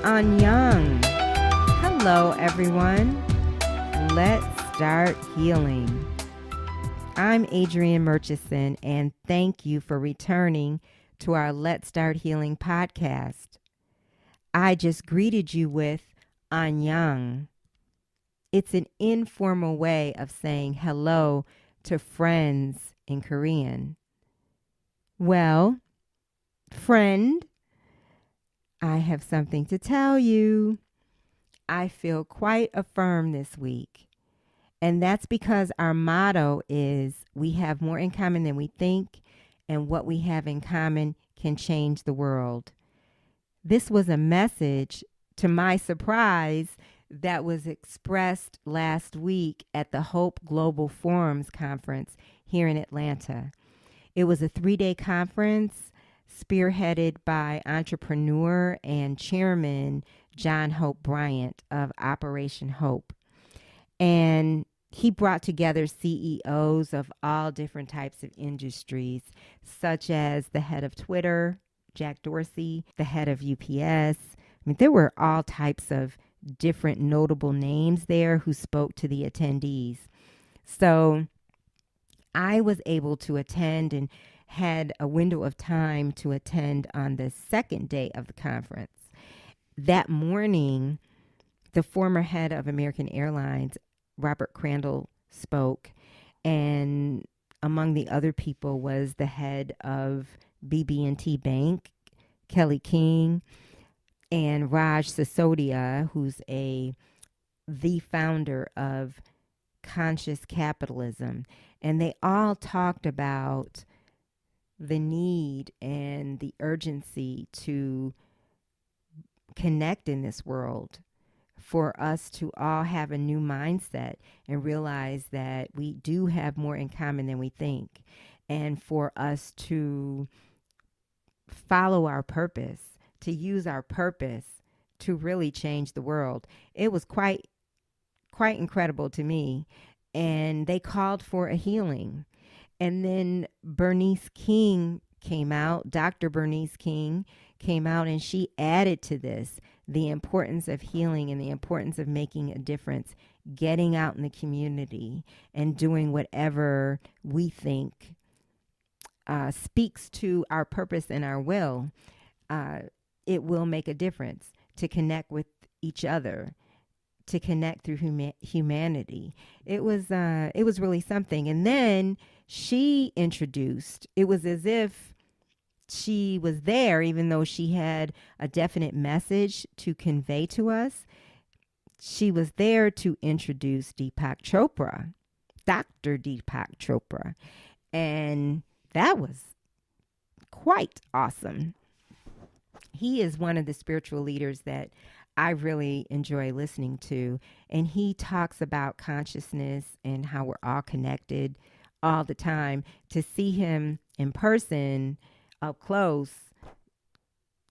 Annyeong. Hello, everyone. Let's start healing. I'm Adrienne Murchison, and thank you for returning to our Let's Start Healing podcast. I just greeted you with Annyeong. It's an informal way of saying hello to friends in Korean. Well, friend, I have something to tell you. I feel quite affirmed this week. And that's because our motto is we have more in common than we think, and what we have in common can change the world. This was a message, to my surprise, that was expressed last week at the Hope Global Forums conference here in Atlanta. It was a 3-day conference spearheaded by entrepreneur and chairman John Hope Bryant of Operation Hope. And he brought together CEOs of all different types of industries, such as the head of Twitter, Jack Dorsey, the head of UPS. There were all types of different notable names there who spoke to the attendees. So I was able to attend and had a window of time to attend on the second day of the conference. That morning, the former head of American Airlines, Robert Crandall, spoke, and among the other people was the head of BB&T Bank, Kelly King, and Raj Sisodia, who's the founder of Conscious Capitalism. And they all talked about the need and the urgency to connect in this world, for us to all have a new mindset and realize that we do have more in common than we think, and for us to follow our purpose, to use our purpose to really change the world. It was quite incredible to me. And they called for a healing. And then Bernice King came out, Dr. Bernice King came out, and she added to this the importance of healing and the importance of making a difference, getting out in the community and doing whatever we think speaks to our purpose and our will. It will make a difference to connect with each other, to connect through humanity. It was really something. And then she introduced, it was as if she was there, even though she had a definite message to convey to us. She was there to introduce Deepak Chopra, Dr. Deepak Chopra. And that was quite awesome. He is one of the spiritual leaders that I really enjoy listening to. And he talks about consciousness and how we're all connected all the time. To see him in person, up close,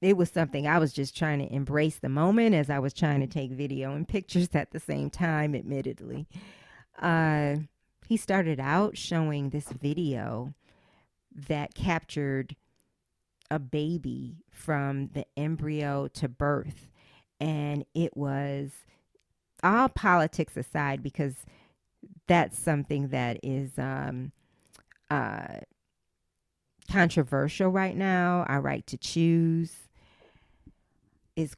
it was something. I was just trying to embrace the moment as I was trying to take video and pictures at the same time, admittedly. He started out showing this video that captured a baby from the embryo to birth. And it was, all politics aside, because that's something that is controversial right now. Our right to choose is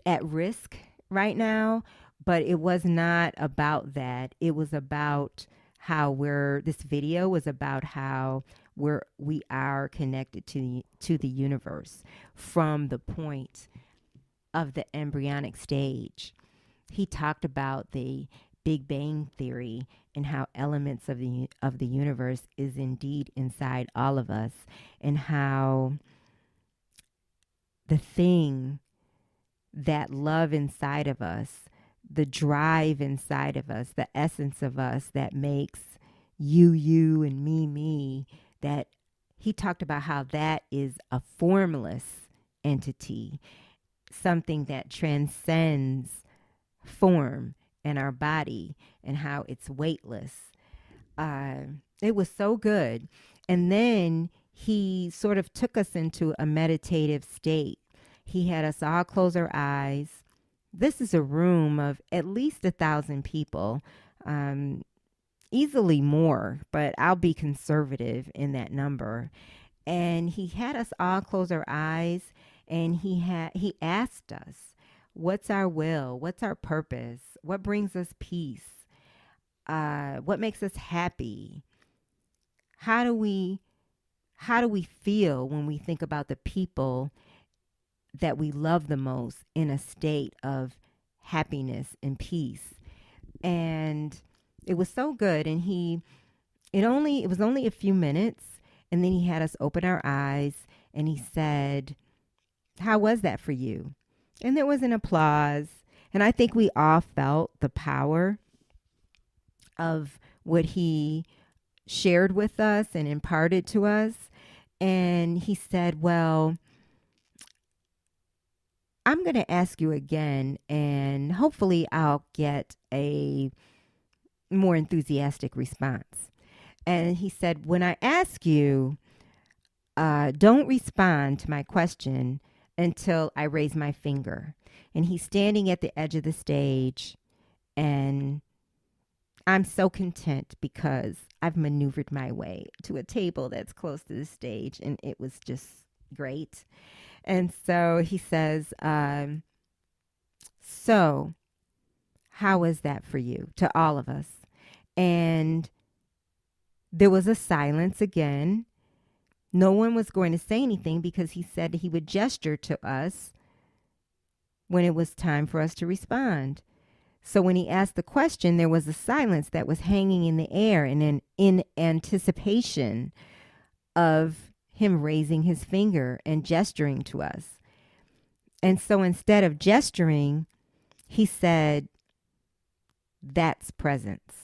at risk right now, but it was not about that. It was about how this video was about how we are connected to the universe from the point of the embryonic stage. He talked about the Big Bang Theory and how elements of the universe is indeed inside all of us, and how the thing, that love inside of us, the drive inside of us, the essence of us that makes you and me, that he talked about how that is a formless entity, something that transcends form and our body, and how it's weightless. It was so good. And then he sort of took us into a meditative state. He had us all close our eyes. This is a room of at least 1,000 people, um, easily more, but I'll be conservative in that number. And he had us all close our eyes, and he asked us, what's our will? What's our purpose? What brings us peace? What makes us happy? How do we feel when we think about the people that we love the most in a state of happiness and peace? And it was so good. And it was only a few minutes, and then he had us open our eyes, and he said, how was that for you? And there was an applause. And I think we all felt the power of what he shared with us and imparted to us. And he said, well, I'm going to ask you again, and hopefully I'll get a more enthusiastic response. And he said, when I ask you, don't respond to my question until I raise my finger. And he's standing at the edge of the stage, and I'm so content because I've maneuvered my way to a table that's close to the stage, and it was just great. And so he says, so how is that for you? To all of us. And there was a silence again. No one was going to say anything because he said he would gesture to us when it was time for us to respond. So when he asked the question, there was a silence that was hanging in the air and in anticipation of him raising his finger and gesturing to us. And so instead of gesturing, he said, that's presence.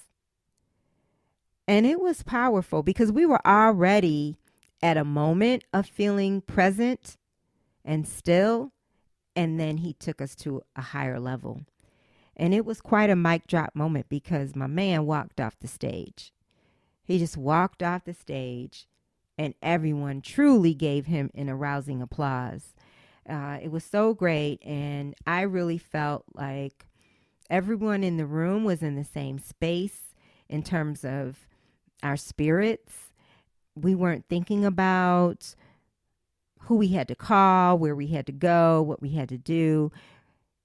And it was powerful because we were already at a moment of feeling present and still, and then he took us to a higher level. And it was quite a mic drop moment because my man walked off the stage. He just walked off the stage, and everyone truly gave him an arousing applause. It was so great, and I really felt like everyone in the room was in the same space in terms of our spirits. We weren't thinking about who we had to call, where we had to go, what we had to do.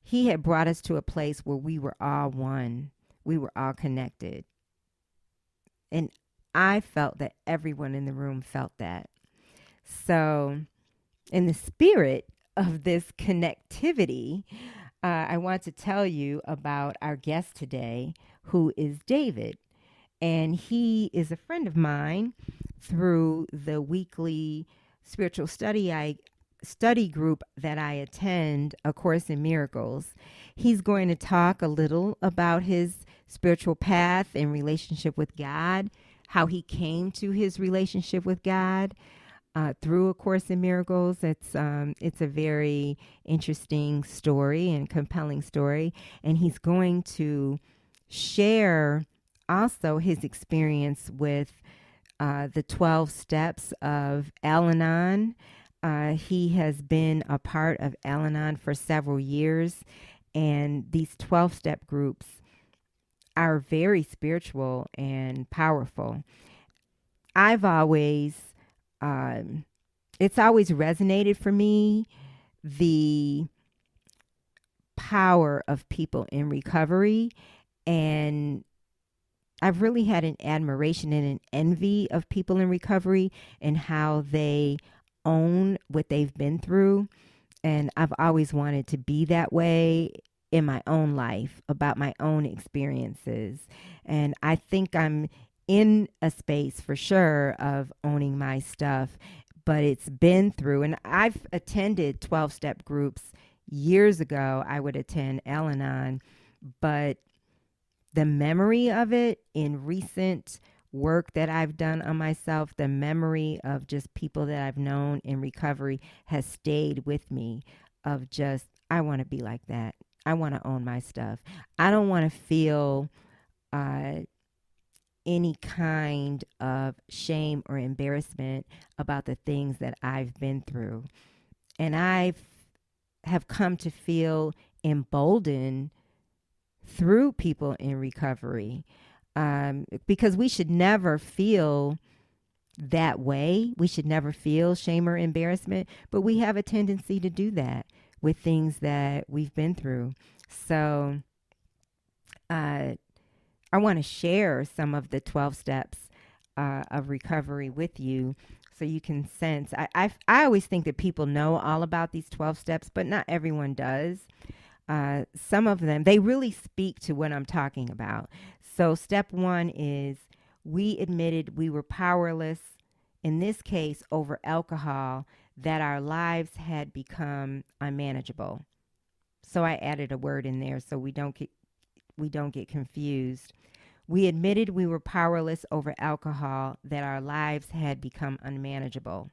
He had brought us to a place where we were all one. We were all connected. And I felt that everyone in the room felt that. So in the spirit of this connectivity, I want to tell you about our guest today, who is David. And he is a friend of mine through the weekly spiritual study group that I attend, A Course in Miracles. He's going to talk a little about his spiritual path and relationship with God, how he came to his relationship with God through A Course in Miracles. It's a very interesting story and compelling story. And he's going to share also his experience with the 12 steps of Al-Anon. He has been a part of Al-Anon for several years, and these 12-step groups are very spiritual and powerful. I've always, it's always resonated for me, the power of people in recovery, and I've really had an admiration and an envy of people in recovery and how they own what they've been through. And I've always wanted to be that way in my own life, about my own experiences. And I think I'm in a space for sure of owning my stuff, but it's been through, and I've attended 12-step groups years ago. I would attend Al-Anon, but the memory of it in recent work that I've done on myself, the memory of just people that I've known in recovery has stayed with me of just, I want to be like that. I want to own my stuff. I don't want to feel any kind of shame or embarrassment about the things that I've been through. And I've have come to feel emboldened through people in recovery, because we should never feel that way. We should never feel shame or embarrassment, but we have a tendency to do that with things that we've been through. So I want to share some of the 12 steps of recovery with you so you can sense. I always think that people know all about these 12 steps, but not everyone does. Some of them, they really speak to what I'm talking about. So step 1 is we admitted we were powerless, in this case, over alcohol, that our lives had become unmanageable. So I added a word in there so we don't get confused. We admitted we were powerless over alcohol, that our lives had become unmanageable.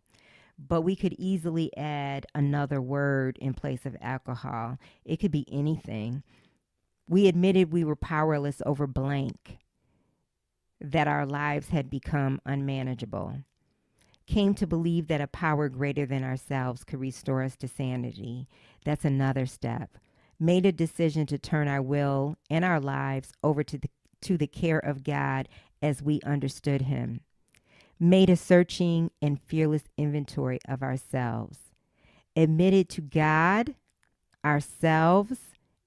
But we could easily add another word in place of alcohol. It could be anything. We admitted we were powerless over blank, that our lives had become unmanageable. Came to believe that a power greater than ourselves could restore us to sanity. That's another step. Made a decision to turn our will and our lives over to the care of God as we understood him. Made a searching and fearless inventory of ourselves. Admitted to God, ourselves,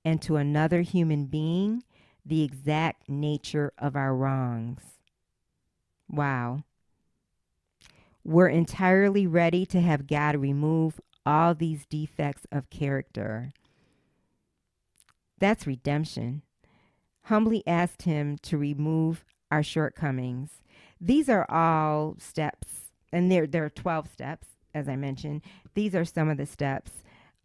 and to another human being the exact nature of our wrongs. Wow. We're entirely ready to have God remove all these defects of character. That's redemption. Humbly asked him to remove our shortcomings. These are all steps, and there are 12 steps, as I mentioned. These are some of the steps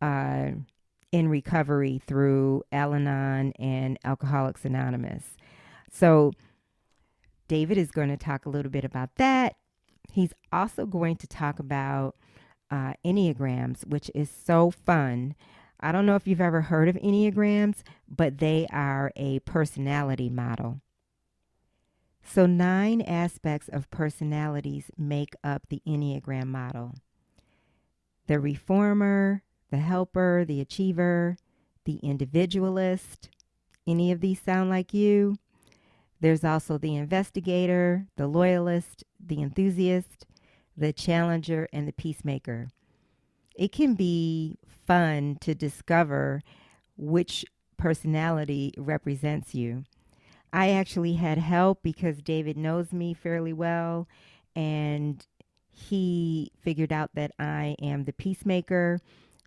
in recovery through Al-Anon and Alcoholics Anonymous. So David is going to talk a little bit about that. He's also going to talk about Enneagrams, which is so fun. I don't know if you've ever heard of Enneagrams, but they are a personality model. So 9 aspects of personalities make up the Enneagram model: the reformer, the helper, the achiever, the individualist. Any of these sound like you? There's also the investigator, the loyalist, the enthusiast, the challenger, and the peacemaker. It can be fun to discover which personality represents you. I actually had help because David knows me fairly well, and he figured out that I am the peacemaker.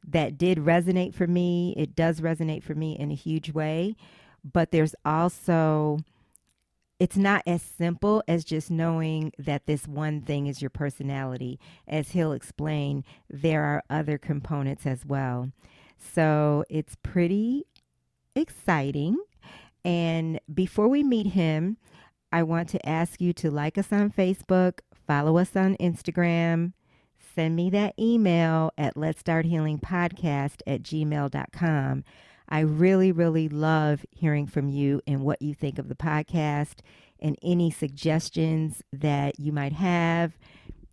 That did resonate for me. It does resonate for me in a huge way, but there's also, it's not as simple as just knowing that this one thing is your personality. As he'll explain, there are other components as well. So it's pretty exciting. And before we meet him, I want to ask you to like us on Facebook, follow us on Instagram, send me that email at letstarthealingpodcast@gmail.com. I really, really love hearing from you and what you think of the podcast and any suggestions that you might have,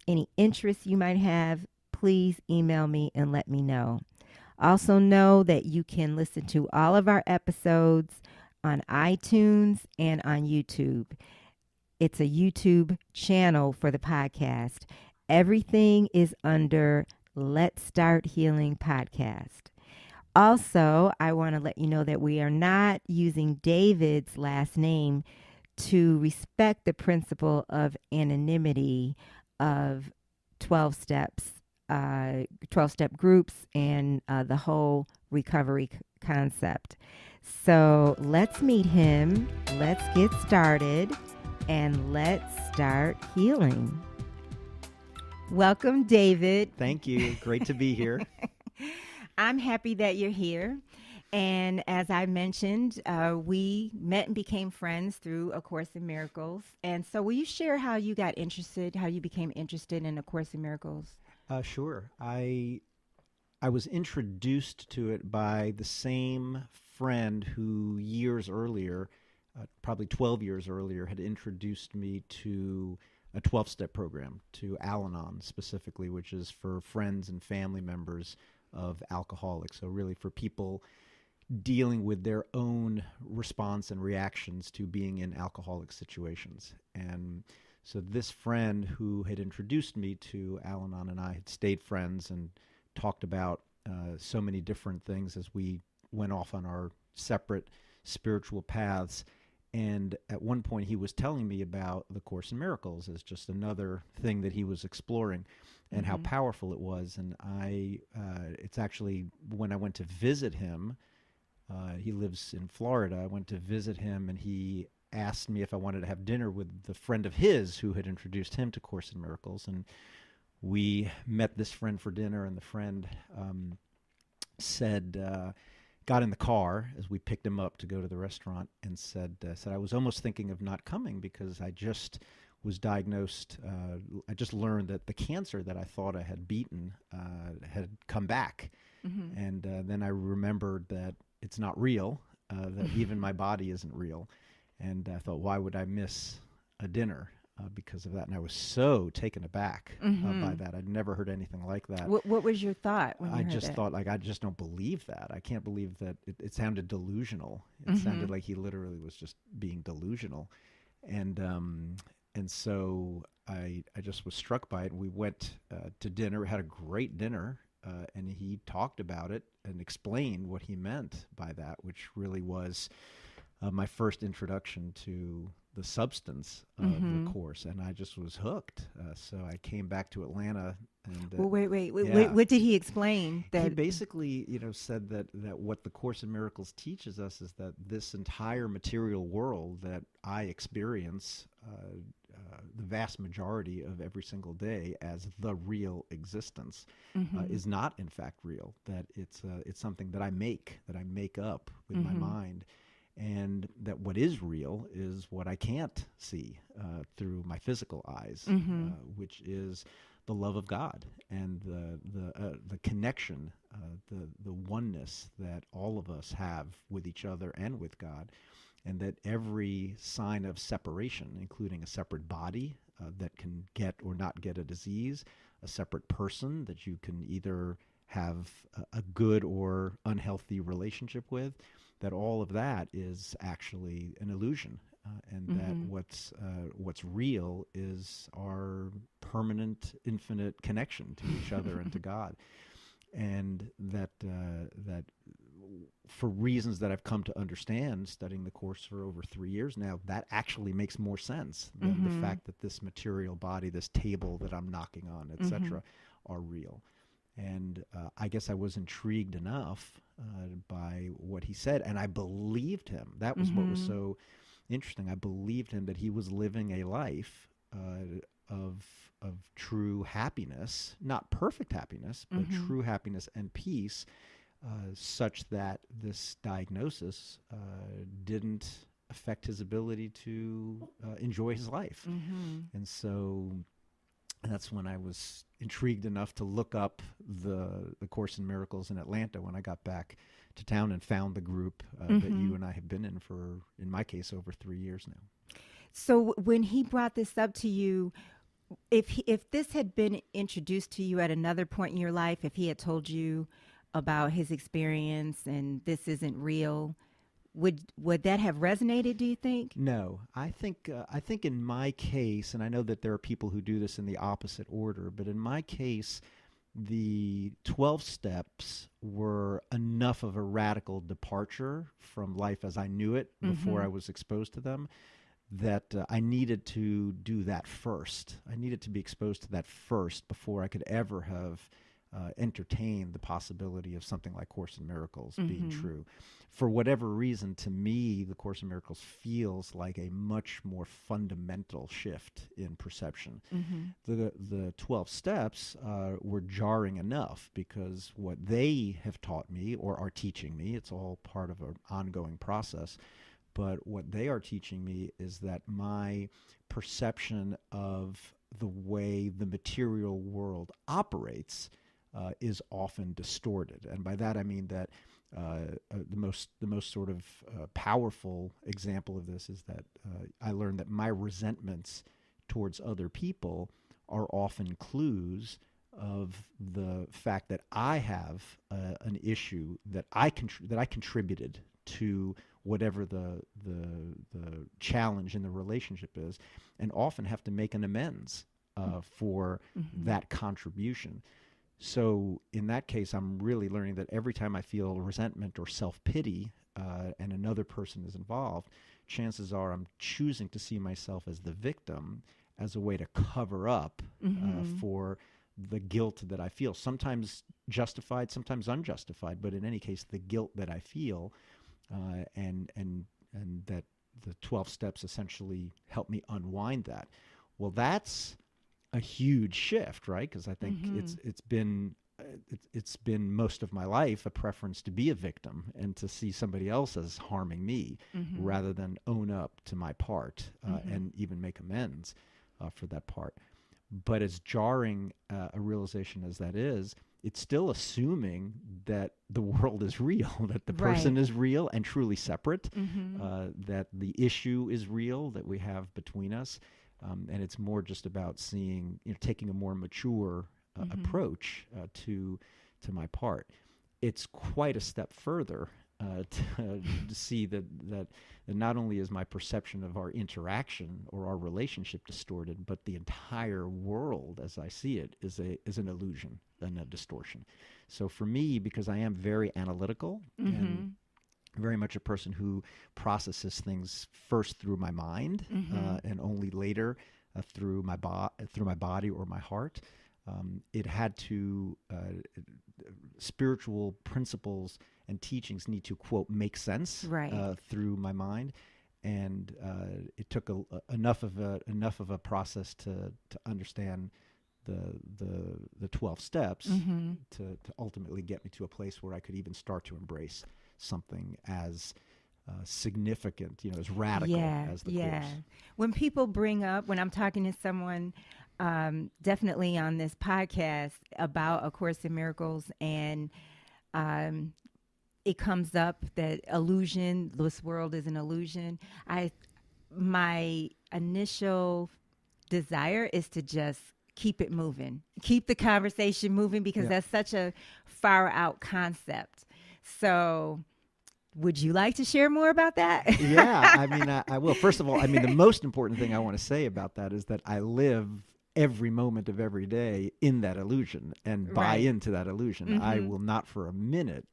any interests you might have. Please email me and let me know. Also know that you can listen to all of our episodes on iTunes and on YouTube. It's a YouTube channel for the podcast. Everything is under Let's Start Healing Podcast. Also, I want to let you know that we are not using David's last name to respect the principle of anonymity of 12 steps, 12-step groups, and the whole recovery concept. So let's meet him. Let's get started, and let's start healing. Welcome, David. Thank you. Great to be here. I'm happy that you're here. And as I mentioned, we met and became friends through A Course in Miracles. And so will you share how you got interested, how you became interested in A Course in Miracles? Sure. I was introduced to it by the same friend who years earlier, probably 12 years earlier, had introduced me to a 12-step program, to Al-Anon specifically, which is for friends and family members of alcoholics. So really for people dealing with their own response and reactions to being in alcoholic situations. And so this friend who had introduced me to Al-Anon and I had stayed friends and talked about so many different things as we went off on our separate spiritual paths. And at one point he was telling me about the Course in Miracles as just another thing that he was exploring and how powerful it was. And it's actually when I went to visit him, he lives in Florida. I went to visit him, and he asked me if I wanted to have dinner with the friend of his who had introduced him to Course in Miracles. And we met this friend for dinner, and the friend got in the car as we picked him up to go to the restaurant and said I was almost thinking of not coming because I just was diagnosed. I just learned that the cancer that I thought I had beaten had come back. And then I remembered that it's not real, that even my body isn't real. And I thought, why would I miss a dinner because of that? And I was so taken aback by that. I'd never heard anything like that. What was your thought when you heard just that? thought, like, I just don't believe that. I can't believe that. It sounded delusional. It sounded like he literally was just being delusional. And so I just was struck by it. We went to dinner. We had a great dinner. And he talked about it and explained what he meant by that, which really was my first introduction to the substance of the Course. And I just was hooked. So I came back to Atlanta. And Well, wait. yeah. What did he explain? He basically, said that what the Course in Miracles teaches us is that this entire material world that I experience, the vast majority of every single day as the real existence, is not in fact real. That it's something that I make up with my mind. And that what is real is what I can't see through my physical eyes, which is the love of God and the connection, the oneness that all of us have with each other and with God, and that every sign of separation, including a separate body that can get or not get a disease, a separate person that you can either have a good or unhealthy relationship with, that all of that is actually an illusion, and that what's real is our permanent, infinite connection to each other and to God, and that for reasons that I've come to understand, studying the Course for over 3 years now, that actually makes more sense than the fact that this material body, this table that I'm knocking on, etc., are real. And I guess I was intrigued enough by what he said, and I believed him. That was what was so interesting. I believed him that he was living a life of true happiness, not perfect happiness, but true happiness and peace, such that this diagnosis didn't affect his ability to enjoy his life. And so that's when I was intrigued enough to look up the Course in Miracles in Atlanta when I got back to town and found the group that you and I have been in for, in my case, over 3 years now. So when he brought this up to you, if this had been introduced to you at another point in your life, if he had told you about his experience and this isn't real, would that have resonated, do you think? No, I think in my case, and I know that there are people who do this in the opposite order, but in my case, the 12 steps were enough of a radical departure from life as I knew it before I was exposed to them, that I needed to do that first. I needed to be exposed to that first before I could ever have entertained the possibility of something like Course in Miracles being true. For whatever reason, to me, the Course in Miracles feels like a much more fundamental shift in perception. The 12 steps were jarring enough because what they have taught me or are teaching me, it's all part of an ongoing process, but what they are teaching me is that my perception of the way the material world operates is often distorted. And by that I mean that the most sort of powerful example of this is that I learned that my resentments towards other people are often clues of the fact that I have an issue that that I contributed to whatever the challenge in the relationship is, and often have to make an amends for that contribution. So in that case, I'm really learning that every time I feel resentment or self-pity and another person is involved, chances are I'm choosing to see myself as the victim as a way to cover up for the guilt that I feel. Sometimes justified, sometimes unjustified, but in any case, the guilt that I feel and that the 12 steps essentially help me unwind that. Well, that's a huge shift, right? Because I think it's been most of my life a preference to be a victim and to see somebody else as harming me rather than own up to my part and even make amends for that part. But as jarring a realization as that is, it's still assuming that the world is real, that the person is real and truly separate, that the issue is real that we have between us. And it's more just about seeing, taking a more mature approach to my part. It's quite a step further to see that not only is my perception of our interaction or our relationship distorted, but the entire world, as I see it, is an illusion and a distortion. So for me, because I am very analytical and very much a person who processes things first through my mind and only later through my body or my heart. It had to spiritual principles and teachings need to, quote, make sense through my mind, and it took enough of a process to understand the 12 steps to ultimately get me to a place where I could even start to embrace something as significant, as radical as the Course. When people bring up, when I'm talking to someone, definitely on this podcast about A Course in Miracles, and it comes up that illusion, this world is an illusion. My initial desire is to just keep it moving, keep the conversation moving, because that's such a far out concept. So would you like to share more about that? Yeah, I mean, I will. First of all, I mean, the most important thing I want to say about that is that I live every moment of every day in that illusion and buy into that illusion. I will not for a minute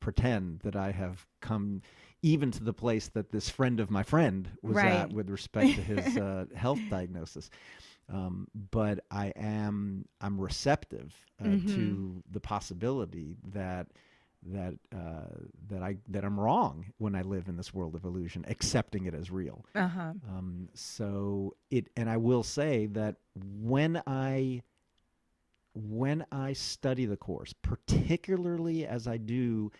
pretend that I have come even to the place that this friend of my friend was at with respect to his health diagnosis. But I'm receptive to the possibility that I'm wrong when I live in this world of illusion, accepting it as real. So and I will say that when I study the Course, particularly as I do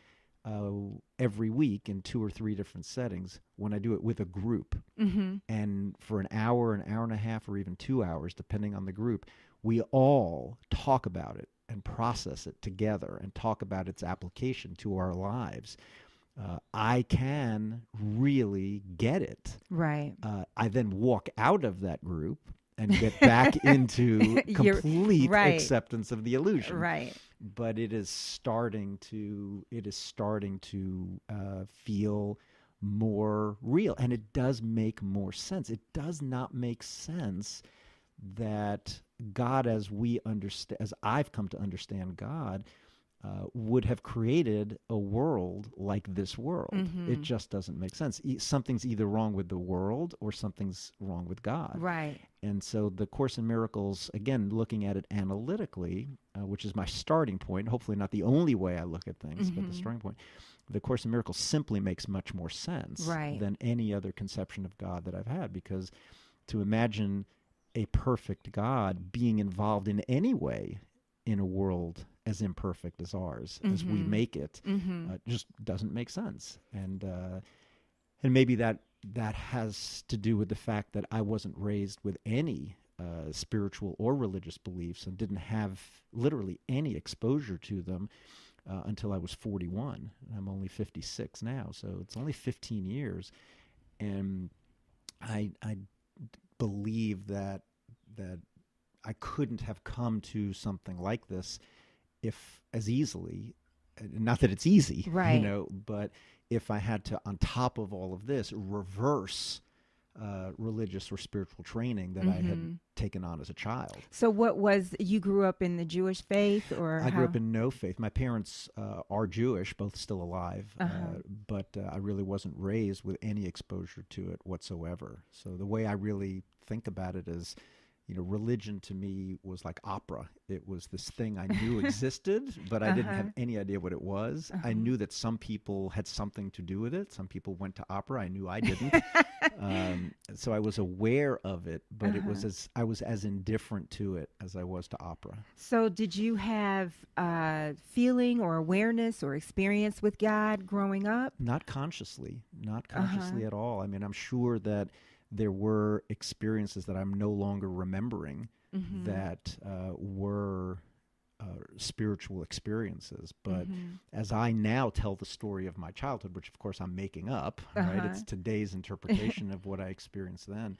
every week in 2 or 3 different settings, when I do it with a group, and for an hour and a half, or even 2 hours, depending on the group, we all talk about it and process it together and talk about its application to our lives, I can really get it. I then walk out of that group and get back into complete acceptance of the illusion. But it is starting to feel more real, and it does make more sense. It does not make sense that God, as I've come to understand God, would have created a world like this world. It just doesn't make sense. Something's either wrong with the world or something's wrong with God. And so the Course in Miracles, again, looking at it analytically, which is my starting point, hopefully not the only way I look at things, but the starting point, the Course in Miracles simply makes much more sense than any other conception of God that I've had, because to imagine a perfect God being involved in any way in a world as imperfect as ours, as we make it, just doesn't make sense. And maybe that has to do with the fact that I wasn't raised with any spiritual or religious beliefs and didn't have literally any exposure to them until I was 41. I'm only 56 now, so it's only 15 years. And I believe that I couldn't have come to something like this if as easily, not that it's easy, Right. but if I had to, on top of all of this, reverse religious or spiritual training that I had Mm-hmm. taken on as a child. So you grew up in the Jewish faith or I grew how? up in no faith. My parents are Jewish, both still alive, Uh-huh. but I really wasn't raised with any exposure to it whatsoever. So the way I really think about it is, religion to me was like opera. It was this thing I knew existed, but I didn't Uh-huh. have any idea what it was. I knew that some people had something to do with it. Some people went to opera. I knew I didn't. So I was aware of it, but it was Uh-huh. I was as indifferent to it as I was to opera. So did you have feeling or awareness or experience with God growing up? Not consciously, not Uh-huh. consciously at all. I mean, I'm sure that there were experiences that I'm no longer remembering Mm-hmm. that were spiritual experiences. But Mm-hmm. as I now tell the story of my childhood, which of course I'm making up, right? Uh-huh. It's today's interpretation of what I experienced then.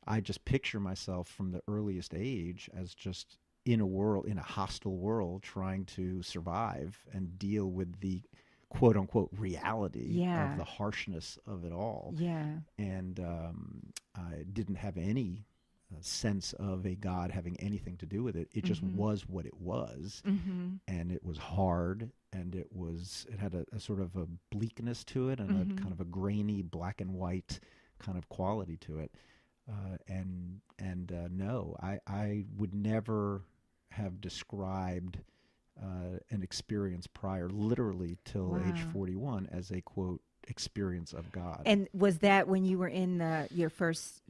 I just picture myself from the earliest age as just in a hostile world, trying to survive and deal with the quote unquote reality of Yeah. the harshness of it all. Yeah. And I didn't have any sense of a God having anything to do with it. It just Mm-hmm. was what it was, Mm-hmm. and it was hard, and it had a sort of a bleakness to it, and a Mm-hmm. kind of a grainy black and white kind of quality to it. No, I would never have described an experience prior, literally till age Wow. 41, as a quote experience of God. And was that when you were in your first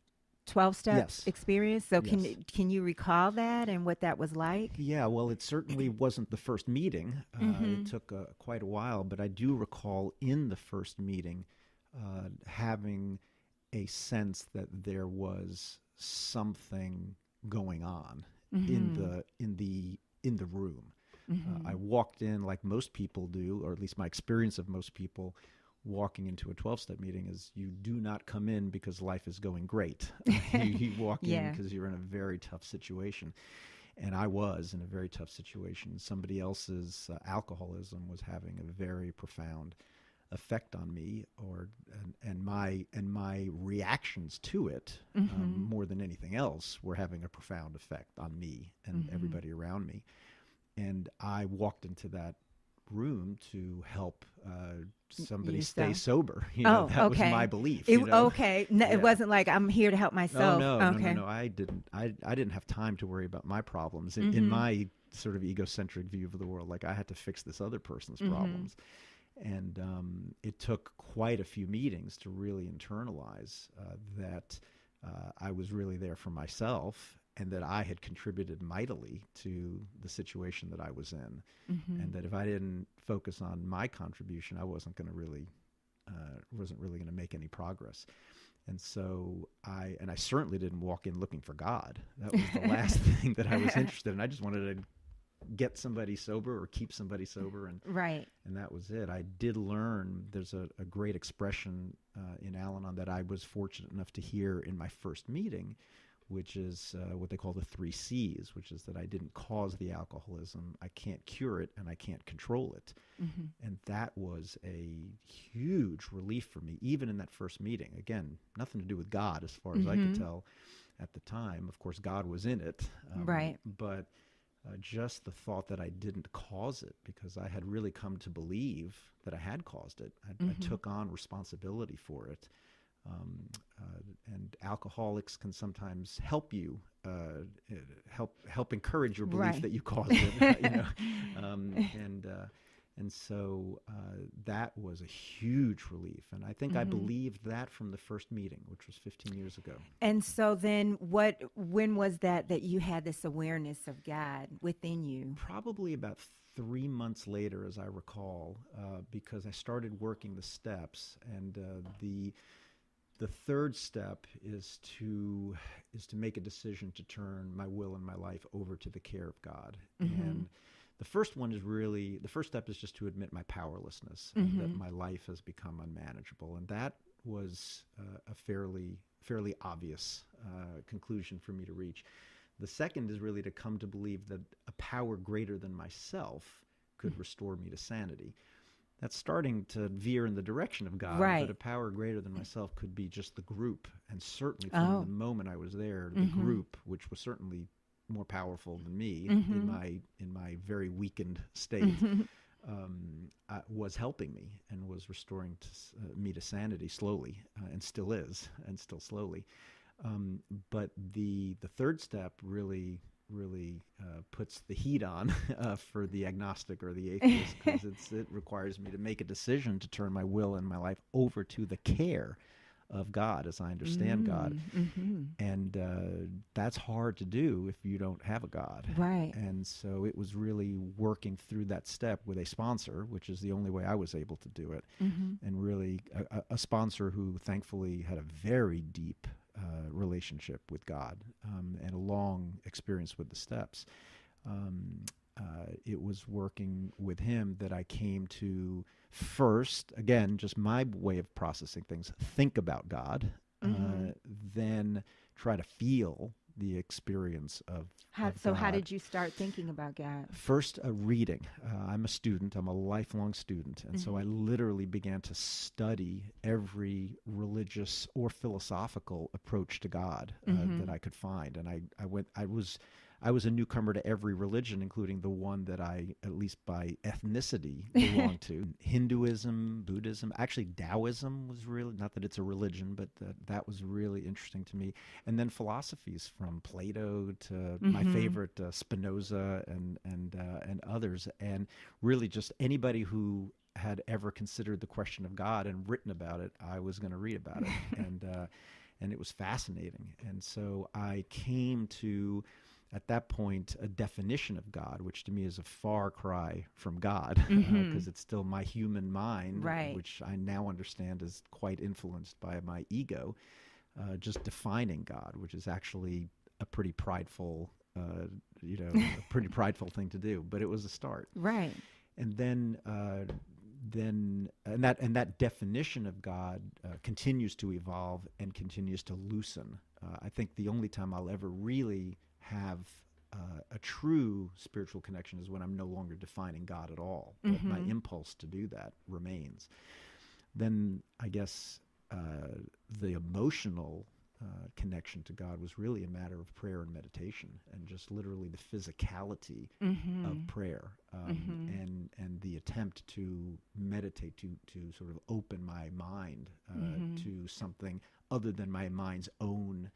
12 step Yes. experience? So Yes. can you recall that and what that was like? Yeah, well, it certainly wasn't the first meeting. It Mm-hmm. took quite a while, but I do recall in the first meeting having a sense that there was something going on in Mm-hmm. the room. Mm-hmm. I walked in like most people do, or at least my experience of most people walking into a 12-step meeting is you do not come in because life is going great. You walk in Yeah. because you're in a very tough situation. And I was in a very tough situation. Somebody else's alcoholism was having a very profound effect on me, and my reactions to it, Mm-hmm. more than anything else, were having a profound effect on me and Mm-hmm. everybody around me. And I walked into that room to help somebody stay Yourself. sober. Oh, That was my okay. belief. Okay. No, it Yeah. wasn't like I'm here to help Oh myself. no, no, no, Okay. no. I didn't have time to worry about my problems in Mm-hmm. my sort of egocentric view of the world. Like I had to fix this other person's Mm-hmm. problems, and it took quite a few meetings to really internalize that I was really there for myself, and that I had contributed mightily to the situation that I was in, Mm-hmm. and that if I didn't focus on my contribution, I wasn't really going to make any progress. And so I certainly didn't walk in looking for God. That was the last thing that I was interested in. I just wanted to get somebody sober or keep somebody sober, Right. and that was it. I did learn. There's a great expression in Al-Anon that I was fortunate enough to hear in my first meeting, which is what they call the 3 C's, which is that I didn't cause the alcoholism, I can't cure it, and I can't control it. Mm-hmm. And that was a huge relief for me, even in that first meeting. Again, nothing to do with God as far as I could Mm-hmm. tell at the time. Of course, God was in it. Right. But just the thought that I didn't cause it, because I had really come to believe that I had caused it. I Mm-hmm. took on responsibility for it. And alcoholics can sometimes help you, help encourage your belief Right. that you caused it. And so that was a huge relief, and I think I Mm-hmm. believed that from the first meeting, which was 15 years ago. And so then when was that you had this awareness of God within you? Probably about 3 months later, as I recall, because I started working the steps, and the third step is to make a decision to turn my will and my life over to the care of God. Mm-hmm. And the first step is just to admit my powerlessness, Mm-hmm. and that my life has become unmanageable. And that was a fairly obvious conclusion for me to reach. The second is really to come to believe that a power greater than myself could restore me to sanity. That's starting to veer in the direction of God, Right. but a power greater than myself could be just the group. And certainly from Oh. the moment I was there, the group, which was certainly more powerful than me in my very weakened state, was helping me and was restoring me to sanity slowly, and still is, and still slowly. But the third step really puts the heat on for the agnostic or the atheist, because it requires me to make a decision to turn my will and my life over to the care of God as I understand God. And that's hard to do if you don't have a God. Right. And so it was really working through that step with a sponsor, which is the only way I was able to do it. And really a sponsor who thankfully had a very deep relationship with God, and a long experience with the steps. It was working with him that I came to first, again, just my way of processing things, think about God, then try to feel the experience of So God. how did you start thinking about God? First, reading. I'm a student. I'm a lifelong student. And so I literally began to study every religious or philosophical approach to God that I could find. And I was a newcomer to every religion, including the one that I, at least by ethnicity, belonged to. Hinduism, Buddhism, actually Taoism was really, not that it's a religion, but that was really interesting to me. And then philosophies from Plato to my favorite Spinoza and others. And really just anybody who had ever considered the question of God and written about it, I was going to read about it. And it was fascinating. And so I came to, at that point, a definition of God, which to me is a far cry from God, because it's still my human mind, Right. which I now understand is quite influenced by my ego, just defining God, which is actually a pretty prideful, a pretty prideful thing to do. But it was a start. Right. And then that definition of God continues to evolve and continues to loosen. I think the only time I'll ever really have a true spiritual connection is when I'm no longer defining God at all. But my impulse to do that remains. Then I guess the emotional connection to God was really a matter of prayer and meditation, and just literally the physicality of prayer, and the attempt to meditate, to sort of open my mind to something other than my mind's own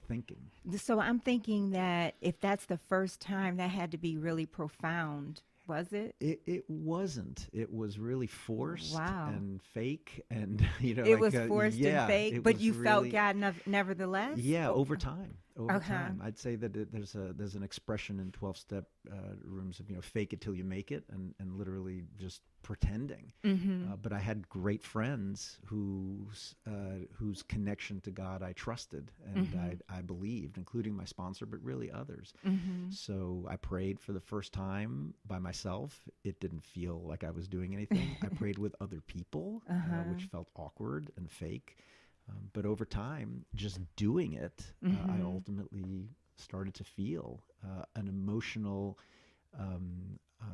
thinking. So I'm thinking that if that's the first time, that had to be really profound. Was it? It wasn't. It was really forced and fake, and it was forced and fake, but you felt God nevertheless. Yeah, over time. Over time, I'd say that there's an expression in 12-step rooms of fake it till you make it, and literally just pretending. But I had great friends whose connection to God I trusted and I believed, including my sponsor, but really others. So I prayed for the first time by myself. It didn't feel like I was doing anything. I prayed with other people, which felt awkward and fake. But over time, just doing it, I ultimately started to feel an emotional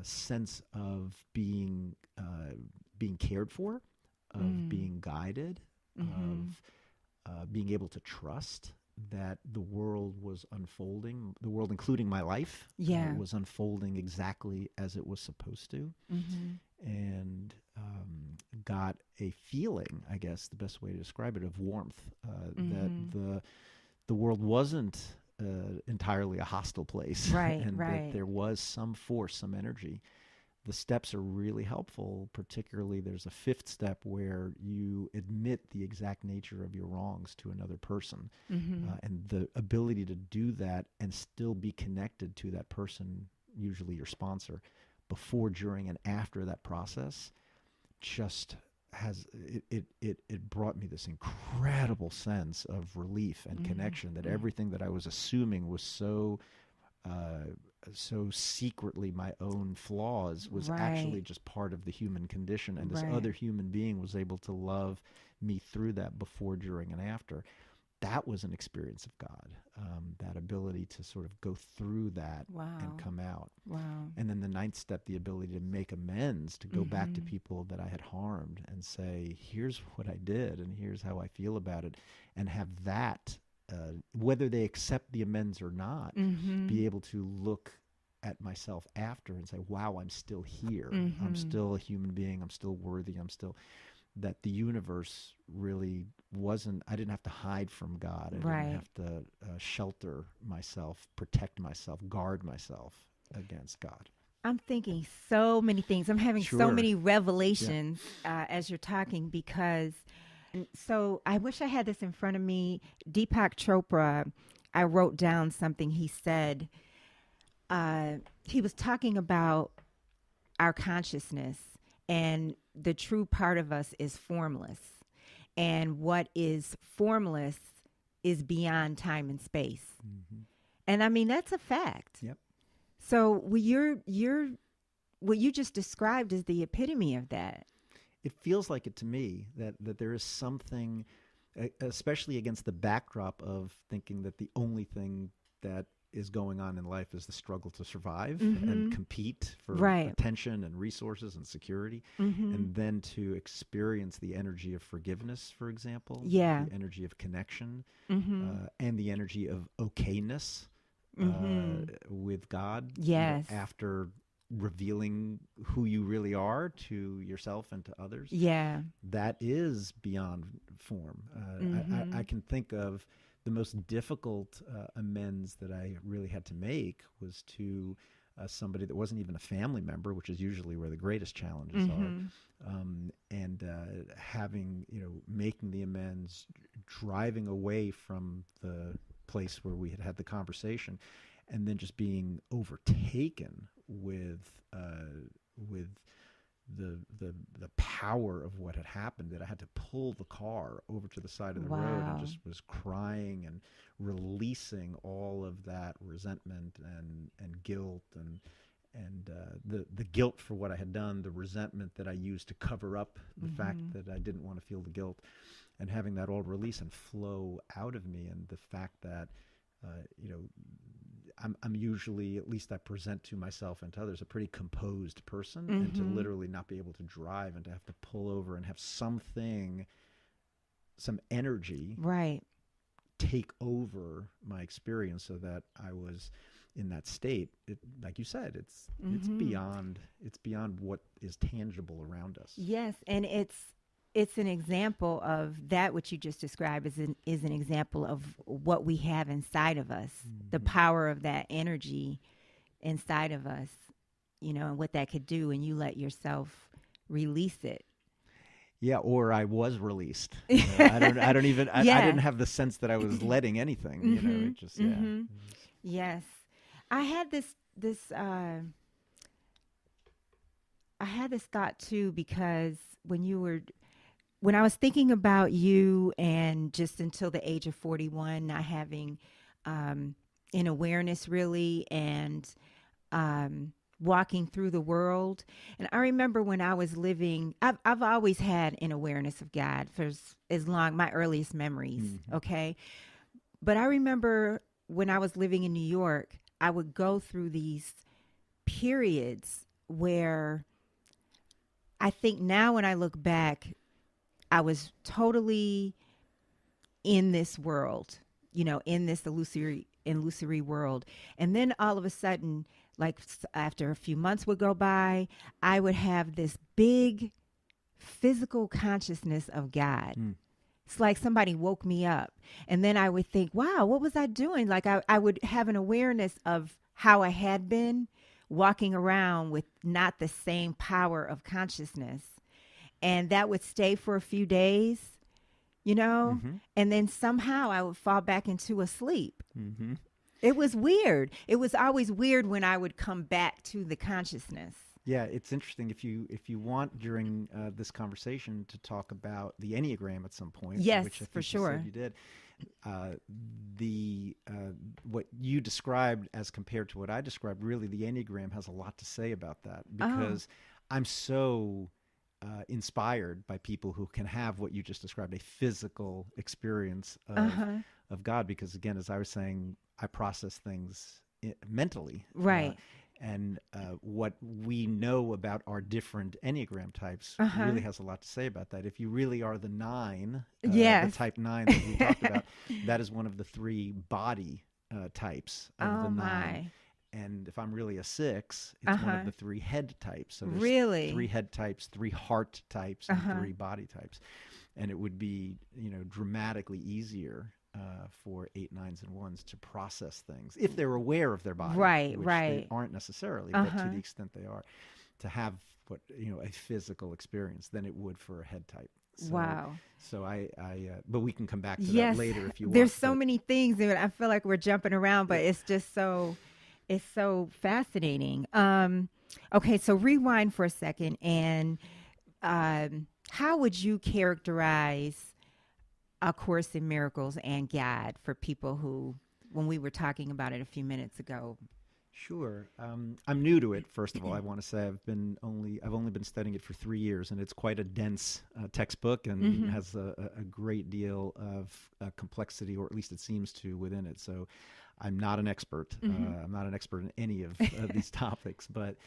sense of being cared for, of being guided, of being able to trust that the world was unfolding, the world, including my life, was unfolding exactly as it was supposed to. And got a feeling, I guess the best way to describe it, of warmth, that the world wasn't entirely a hostile place, and that there was some force, some energy. The steps are really helpful. Particularly, there's a fifth step where you admit the exact nature of your wrongs to another person, and the ability to do that and still be connected to that person, usually your sponsor, before, during, and after that process, just has it brought me this incredible sense of relief and connection, that everything that I was assuming was so secretly my own flaws was actually just part of the human condition, and this other human being was able to love me through that before, during, and after. that was an experience of God, that ability to sort of go through that Wow. and come out. Wow. And then the ninth step, the ability to make amends, to go back to people that I had harmed and say, here's what I did and here's how I feel about it, and have that, whether they accept the amends or not, be able to look at myself after and say, wow, I'm still here. I'm still a human being. I'm still worthy. I'm still, that the universe really wasn't, I didn't have to hide from God. I Right. didn't have to shelter myself, protect myself, guard myself against God. I'm thinking so many things. I'm having so Sure. many revelations as you're talking, because, and so I wish I had this in front of me. Deepak Chopra, I wrote down something he said. He was talking about our consciousness, and the true part of us is formless. And what is formless is beyond time and space. And I mean, that's a fact. Yep. So what you just described is the epitome of that. It feels like it to me that there is something, especially against the backdrop of thinking that the only thing that is going on in life is the struggle to survive and compete for Right. attention and resources and security, and then to experience the energy of forgiveness, for example, Yeah. the energy of connection, and the energy of okayness with God, Yes. after revealing who you really are to yourself and to others. Yeah. That is beyond form. I can think of the most difficult amends that I really had to make was to somebody that wasn't even a family member, which is usually where the greatest challenges are. And having, making the amends, driving away from the place where we had the conversation, and then just being overtaken with the power of what had happened, that I had to pull the car over to the side of the road and Wow. just was crying and releasing all of that resentment and guilt and the guilt for what I had done, the resentment that I used to cover up the fact that I didn't want to feel the guilt, and having that all release and flow out of me, and the fact that I'm usually, at least I present to myself and to others, a pretty composed person, and to literally not be able to drive and to have to pull over and have some energy Right. take over my experience, so that I was in that state. Like you said, it's beyond what is tangible around us. Yes, and it's an example of that. What you just described is an example of what we have inside of us, the power of that energy inside of us, and what that could do when you let yourself release it. Yeah, or I was released. I don't even. I Yeah. didn't have the sense that I was letting anything. It just Yes, I had this I had this thought too, because when I was thinking about you, and just until the age of 41, not having an awareness really, and walking through the world. And I remember when I was living, I've always had an awareness of God for as long, my earliest memories. Okay. But I remember when I was living in New York, I would go through these periods where I think now when I look back, I was totally in this world, in this illusory world. And then all of a sudden, like after a few months would go by, I would have this big physical consciousness of God. It's like somebody woke me up. And then I would think, wow, what was I doing? Like I would have an awareness of how I had been walking around with not the same power of consciousness. And that would stay for a few days, and then somehow I would fall back into a sleep. It was weird. It was always weird when I would come back to the consciousness. Yeah, it's interesting. If you want during this conversation to talk about the Enneagram at some point, Yes, which I think for you sure. said you did, what you described as compared to what I described, really the Enneagram has a lot to say about that, because I'm so inspired by people who can have what you just described, a physical experience Uh-huh. of God. Because again, as I was saying, I process things mentally. Right. And what we know about our different Enneagram types Uh-huh. really has a lot to say about that. If you really are the 9, the Yes. type 9 that we talked about, that is one of the 3 body types of Oh the 9. my. And if I'm really a 6, it's one Uh-huh. of the 3 head types. So there's Really? 3 head types, 3 heart types, and Uh-huh. 3 body types. And it would be, dramatically easier for 8, 9s, and 1s to process things if they're aware of their body, Right, which right. they aren't necessarily, but to Uh-huh. the extent they are, to have a physical experience than it would for a head type. So, Wow. so but we can come back to Yes. that later if you There's want. so many things, and I feel like we're jumping around, but it's just it's so fascinating. Okay, so rewind for a second, and how would you characterize A Course in Miracles and God for people who, when we were talking about it a few minutes ago? Sure. I'm new to it. First of all, I want to say I've only been studying it for 3 years, and it's quite a dense textbook, and has a great deal of complexity, or at least it seems to, within it. So, I'm not an expert. I'm not an expert in any of these topics, but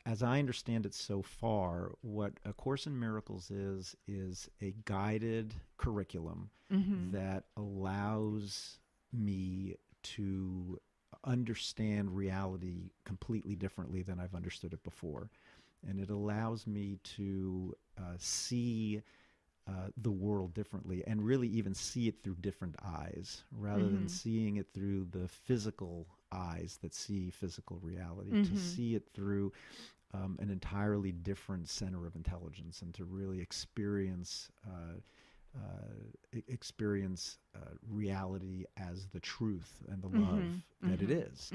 as I understand it so far, what A Course in Miracles is a guided curriculum that allows me to understand reality completely differently than I've understood it before. And it allows me to see the world differently, and really even see it through different eyes, rather than seeing it through the physical eyes that see physical reality, to see it through an entirely different center of intelligence, and to really experience reality as the truth and the love that it is.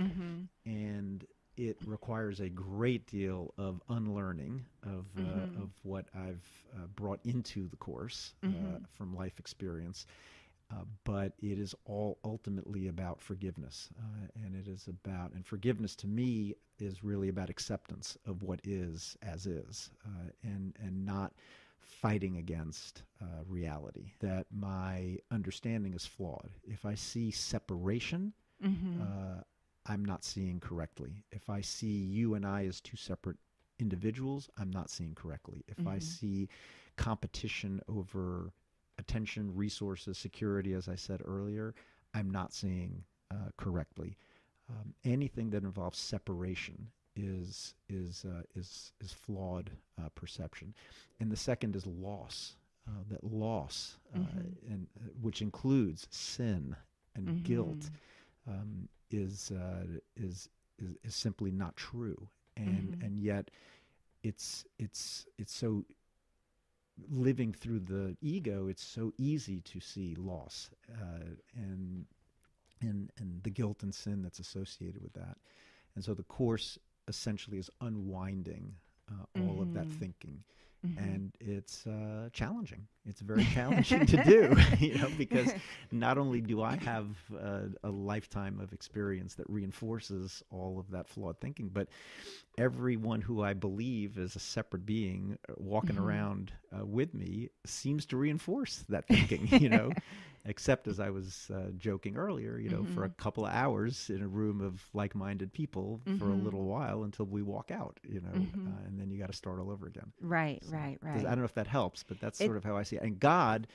And it requires a great deal of unlearning of what I've brought into the Course from life experience. But it is all ultimately about forgiveness. And forgiveness to me is really about acceptance of what is as is, and not fighting against reality. That my understanding is flawed. If I see separation, I'm not seeing correctly. If I see you and I as 2 separate individuals, I'm not seeing correctly. If I see competition over attention, resources, security, as I said earlier, I'm not seeing correctly. Anything that involves separation is flawed perception. And the second is loss. That loss, and which includes sin and guilt, is simply not true. And yet, it's so, living through the ego, it's so easy to see loss and the guilt and sin that's associated with that. And so the Course essentially is unwinding all of that thinking. And it's challenging. It's very challenging to do, because not only do I have a lifetime of experience that reinforces all of that flawed thinking, but everyone who I believe is a separate being walking around with me seems to reinforce that thinking, except, as I was joking earlier, for a couple of hours in a room of like-minded people for a little while until we walk out, and then you got to start all over again. Right, So, right. I don't know if that helps, but that's sort of how I see it. And God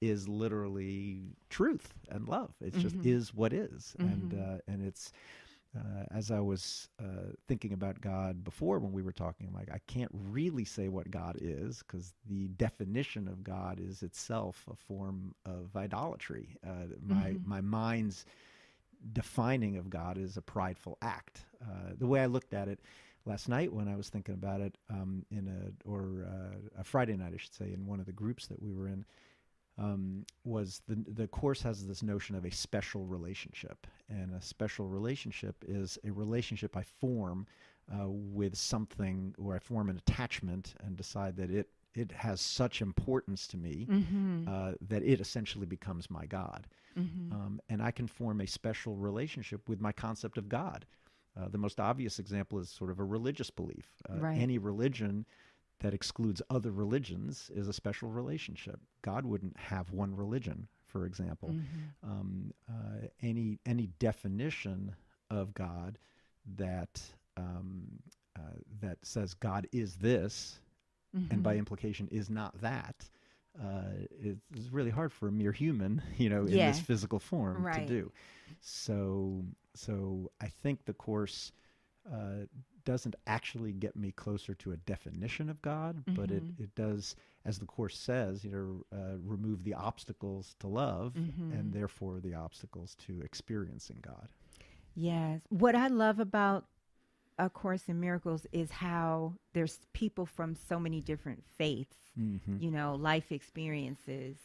is literally truth and love. It just is what is. And it's, as I was thinking about God before when we were talking, I'm like, I can't really say what God is, because the definition of God is itself a form of idolatry. My mind's defining of God is a prideful act. The way I looked at it last night when I was thinking about it, a Friday night, I should say, in one of the groups that we were in, was the Course has this notion of a special relationship. And a special relationship is a relationship I form with something, or I form an attachment and decide that it has such importance to me that it essentially becomes my God. And I can form a special relationship with my concept of God. The most obvious example is sort of a religious belief. Right. Any religion that excludes other religions is a special relationship. God wouldn't have one religion, for example. Any definition of God that that says God is this, and by implication is not that, it's really hard for a mere human, in this physical form to do. So I think the Course doesn't actually get me closer to a definition of God, but it does, as the Course says, remove the obstacles to love, and therefore the obstacles to experiencing God. Yes. What I love about A Course in Miracles is how there's people from so many different faiths, life experiences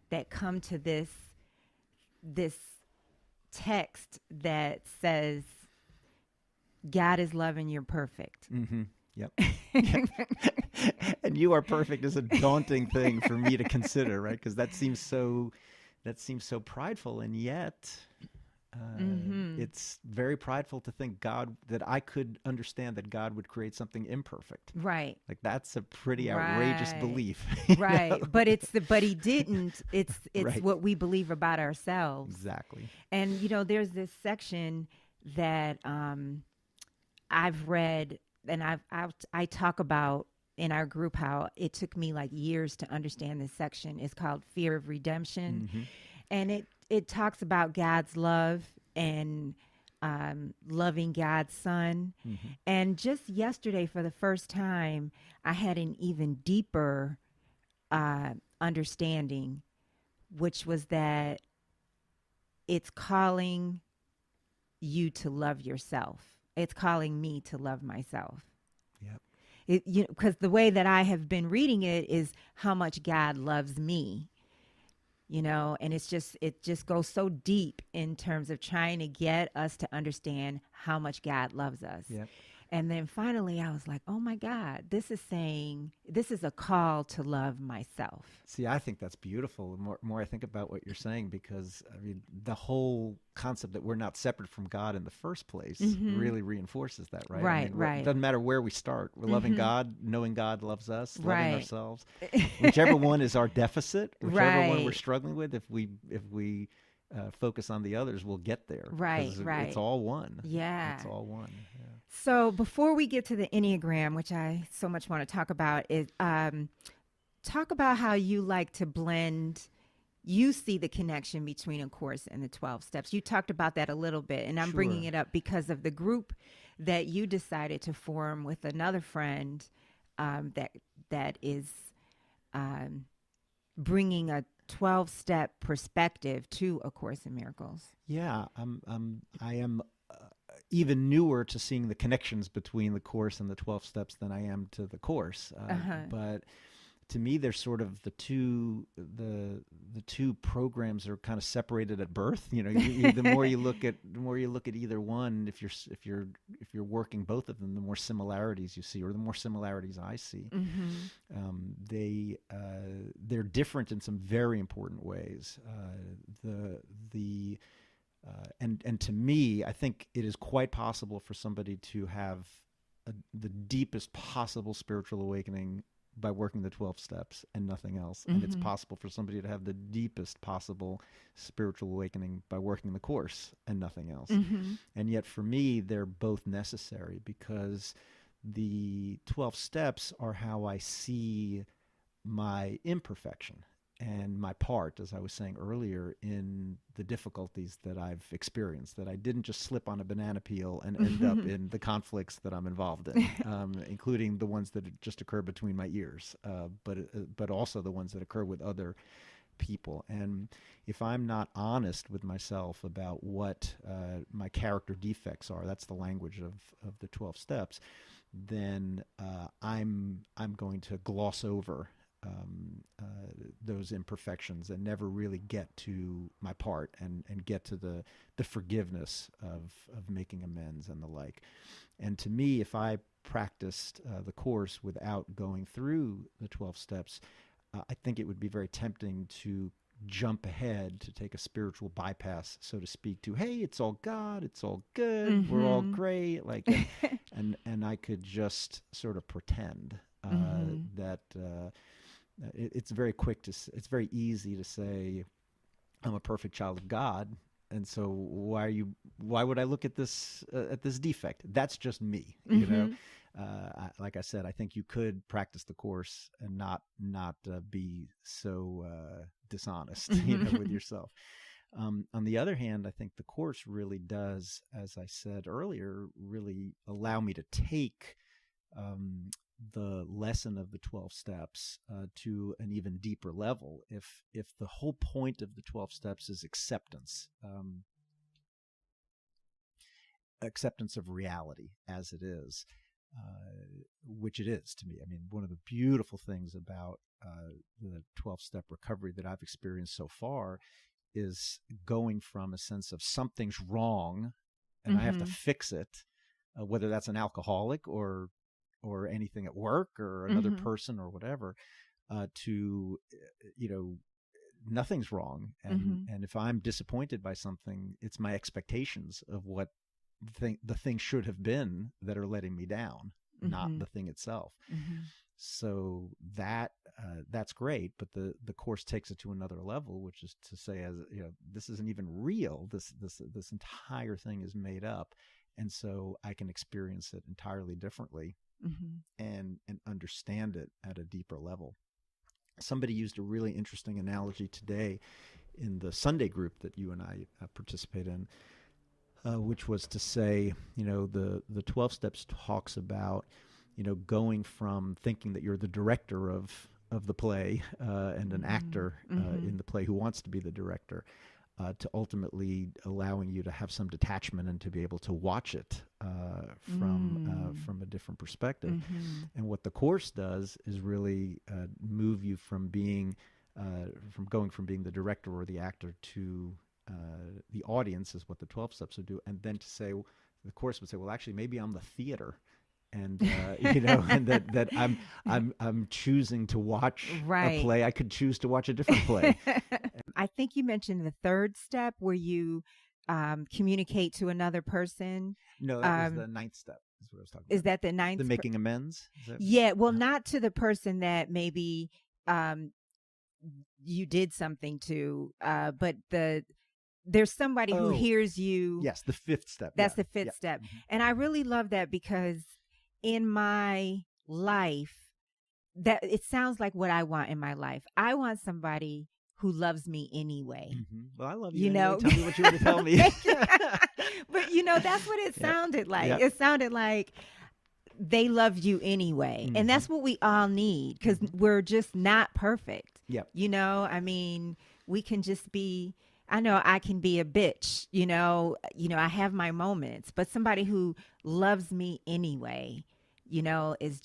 that come to this text that says God is love and you're perfect. Yep. And you are perfect is a daunting thing for me to consider, right? Because that seems so prideful, and yet it's very prideful to think that I could understand that God would create something imperfect. Right. Like that's a pretty outrageous belief. Right. But he didn't. It's Right. what we believe about ourselves. Exactly. And there's this section that I've read, and I talk about in our group how it took me like years to understand this section. It's called Fear of Redemption. And it talks about God's love and loving God's Son. And just yesterday, for the first time, I had an even deeper understanding, which was that it's calling you to love yourself. It's calling me to love myself. Yep. Because the way that I have been reading it is how much God loves me. And it just goes so deep in terms of trying to get us to understand how much God loves us. Yep. And then finally I was like, oh my God, this is a call to love myself. See, I think that's beautiful. The more I think about what you're saying, because I mean, the whole concept that we're not separate from God in the first place really reinforces that, right? Right, I mean, right. It doesn't matter where we start. We're loving God, knowing God loves us, loving Right. ourselves. Whichever one is our deficit, whichever one we're Right. struggling with, if we focus on the others, we'll get there. Right, 'Cause right. It's all one. Yeah. It's all one. Yeah. So before we get to the Enneagram, which I so much want to talk about, is talk about how you like to blend. You see the connection between A Course and the 12 Steps. You talked about that a little bit, and I'm bringing Sure. it up because of the group that you decided to form with another friend that is bringing a 12-step perspective to A Course in Miracles. Yeah, I am even newer to seeing the connections between the Course and the 12 Steps than I am to the Course. But to me, they're sort of the two programs are kind of separated at birth. The more you look at either one, if you're working both of them, the more similarities you see, or the more similarities I see. They're different in some very important ways. And to me, I think it is quite possible for somebody to have the deepest possible spiritual awakening by working the 12 steps and nothing else. And it's possible for somebody to have the deepest possible spiritual awakening by working the Course and nothing else. And yet for me, they're both necessary, because the 12 steps are how I see my imperfection and my part, as I was saying earlier, in the difficulties that I've experienced, that I didn't just slip on a banana peel and end up in the conflicts that I'm involved in, including the ones that just occur between my ears, but also the ones that occur with other people. And if I'm not honest with myself about what my character defects are, that's the language of the 12 steps, then I'm going to gloss over those imperfections and never really get to my part and get to the forgiveness of making amends and the like. And to me, if I practiced the Course without going through the 12 steps, I think it would be very tempting to jump ahead, to take a spiritual bypass, so to speak, to, hey, it's all God, it's all good, we're all great, like, and I could just sort of pretend it's very quick it's very easy to say, I'm a perfect child of God, and so why would I look at this defect? That's just me, you know. Like I said, I think you could practice the Course and not be so dishonest, you know, with yourself. On the other hand, I think the Course really does, as I said earlier, really allow me to take the lesson of the 12 steps to an even deeper level. If the whole point of the 12 steps is acceptance, acceptance of reality as it is, which it is to me. I mean, one of the beautiful things about the 12-step recovery that I've experienced so far is going from a sense of something's wrong and I have to fix it, whether that's an alcoholic or anything at work or another person or whatever, to, you know, nothing's wrong. And if I'm disappointed by something, it's my expectations of what the thing should have been that are letting me down, not the thing itself. So that's great, but the Course takes it to another level, which is to say, as you know, this isn't even real. This entire thing is made up, and so I can experience it entirely differently and understand it at a deeper level. Somebody used a really interesting analogy today in the Sunday group that you and I participate in, which was to say, you know, the 12 steps talks about, you know, going from thinking that you're the director of the play and an actor in the play who wants to be the director, to ultimately allowing you to have some detachment and to be able to watch it from a different perspective. And what the Course does is really move you from going from being the director or the actor to the audience, is what the 12 steps would do, and then to say, the Course would say, well, actually, maybe I'm the theater. And you know, and that I'm choosing to watch a play. I could choose to watch a different play. I think you mentioned the third step where you communicate to another person. No, that was the ninth step. Is what I was talking about. Is that the ninth? The making amends. Yeah. Well, not to the person that maybe you did something to, but there's somebody who hears you. Yes, the fifth step. That's the fifth step. And I really love that, because in my life, that it sounds like what I want in my life. I want somebody who loves me anyway. Well, I love you. You anyway. know, tell me what you want to tell me. But you know, that's what it sounded like. It sounded like they loved you anyway, and that's what we all need, because we're just not perfect. You know, I mean, we can just be. I know I can be a bitch, you know, I have my moments, but somebody who loves me anyway, you know, is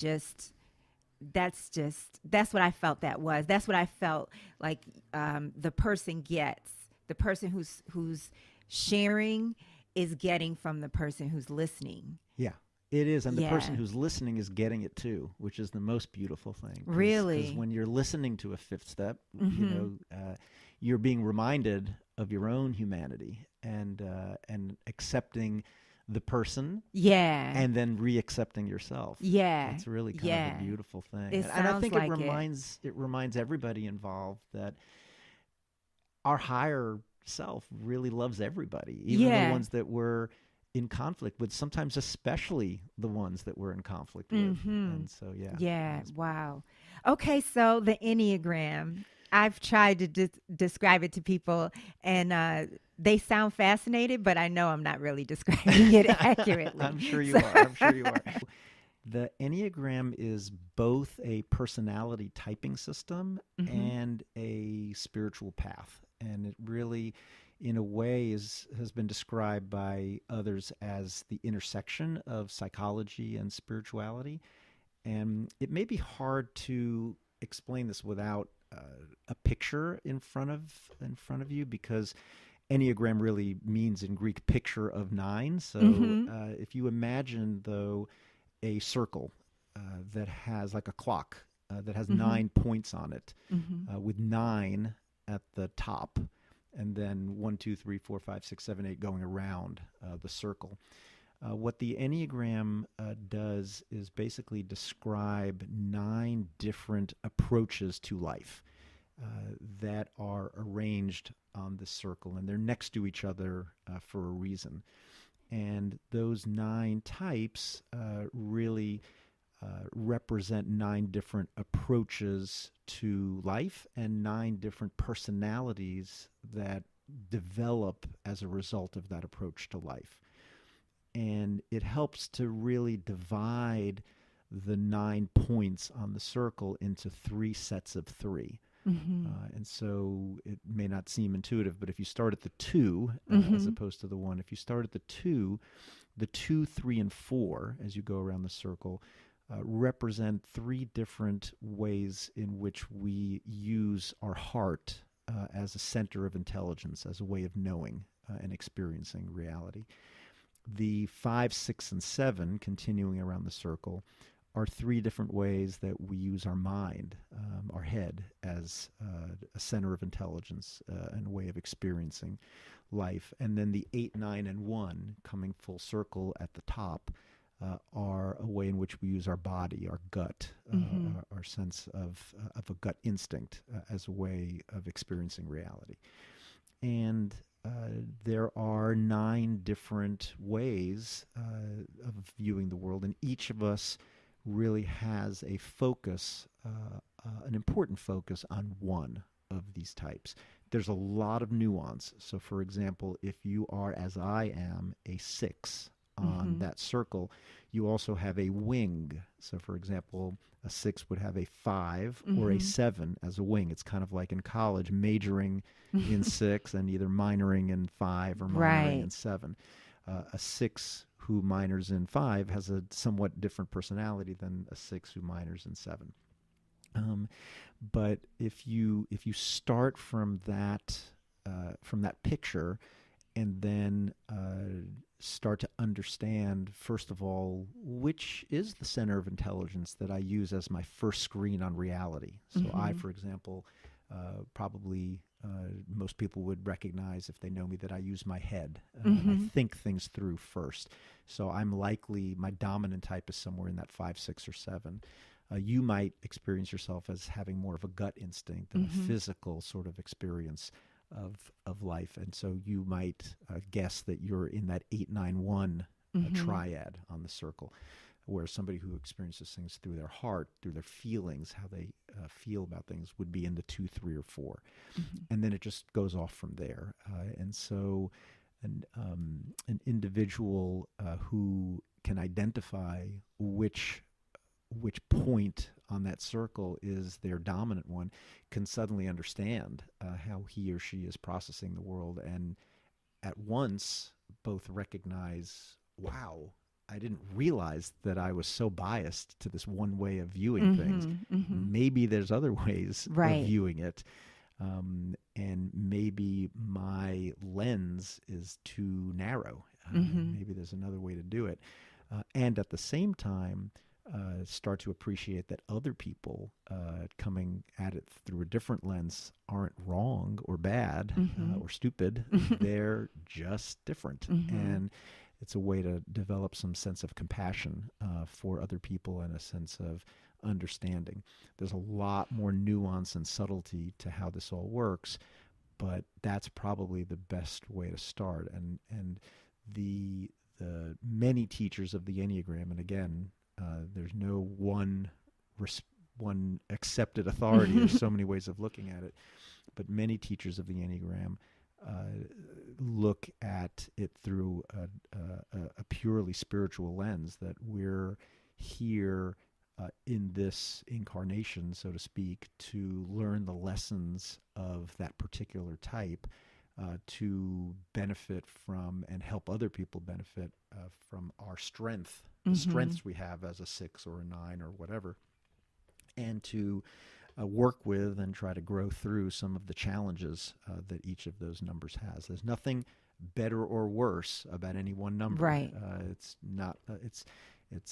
that's what I felt that was. That's what I felt like the person gets. The person who's sharing is getting from the person who's listening. Yeah, it is. And the person who's listening is getting it too, which is the most beautiful thing. Really? Because when you're listening to a fifth step, you know, you're being reminded of your own humanity and accepting the person, and then re-accepting yourself. It's really kind of a beautiful thing. And I think it reminds everybody involved that our higher self really loves everybody, even the ones that we're in conflict with, sometimes especially the ones that we're in conflict with. And so wow. Okay, so the Enneagram, I've tried to describe it to people, and they sound fascinated, but I know I'm not really describing it accurately. I'm sure you are. The Enneagram is both a personality typing system and a spiritual path. And it really, in a way, has been described by others as the intersection of psychology and spirituality. And it may be hard to explain this without a picture in front of you, because Enneagram really means in Greek picture of 9. So if you imagine, though, a circle that has like a clock that has 9 points on it, with 9 at the top, and then 1, 2, 3, 4, 5, 6, 7, 8 going around the circle. What the Enneagram does is basically describe 9 different approaches to life that are arranged on this circle, and they're next to each other for a reason. And those 9 types really represent 9 different approaches to life and 9 different personalities that develop as a result of that approach to life. And it helps to really divide the 9 points on the circle into 3 sets of 3. And so it may not seem intuitive, but if you start at the 2 as opposed to the 1, if you start at the 2, 3, and 4, as you go around the circle, represent 3 different ways in which we use our heart as a center of intelligence, as a way of knowing and experiencing reality. The 5, 6, and 7, continuing around the circle, are 3 different ways that we use our mind, our head, as a center of intelligence and a way of experiencing life. And then the 8, 9, and 1, coming full circle at the top, are a way in which we use our body, our gut, our sense of a gut instinct as a way of experiencing reality. And there are 9 different ways of viewing the world, and each of us really has a focus, an important focus on one of these types. There's a lot of nuance. So, for example, if you are, as I am, a 6 on that circle, you also have a wing. So, for example, a 6 would have a 5 or a 7 as a wing. It's kind of like in college, majoring in 6 and either minoring in 5 or minoring in 7. A 6 who minors in 5 has a somewhat different personality than a 6 who minors in 7. But if you start from that picture, and then start to understand, first of all, which is the center of intelligence that I use as my first screen on reality. So I, for example, probably most people would recognize, if they know me, that I use my head. I think things through first. So I'm likely, my dominant type is somewhere in that 5, 6, or 7. You might experience yourself as having more of a gut instinct and a physical sort of experience of life. And so you might guess that you're in that 8, 9, 1 triad on the circle, where somebody who experiences things through their heart, through their feelings, how they feel about things, would be in the 2, 3, or 4. And then it just goes off from there. And so an individual who can identify which point on that circle is their dominant one can suddenly understand how he or she is processing the world, and at once both recognize, wow, I didn't realize that I was so biased to this one way of viewing things. Maybe there's other ways of viewing it. And maybe my lens is too narrow. Maybe there's another way to do it. And at the same time, start to appreciate that other people coming at it through a different lens aren't wrong or bad or stupid. They're just different. And it's a way to develop some sense of compassion for other people and a sense of understanding. There's a lot more nuance and subtlety to how this all works, but that's probably the best way to start. And the many teachers of the Enneagram, and again, there's no one accepted authority. There's so many ways of looking at it, but many teachers of the Enneagram look at it through a purely spiritual lens, that we're here in this incarnation, so to speak, to learn the lessons of that particular type, to benefit from and help other people benefit from our strength, the strengths we have as a 6 or a 9 or whatever, and to work with and try to grow through some of the challenges that each of those numbers has. There's nothing better or worse about any one number. Right. It's not. It's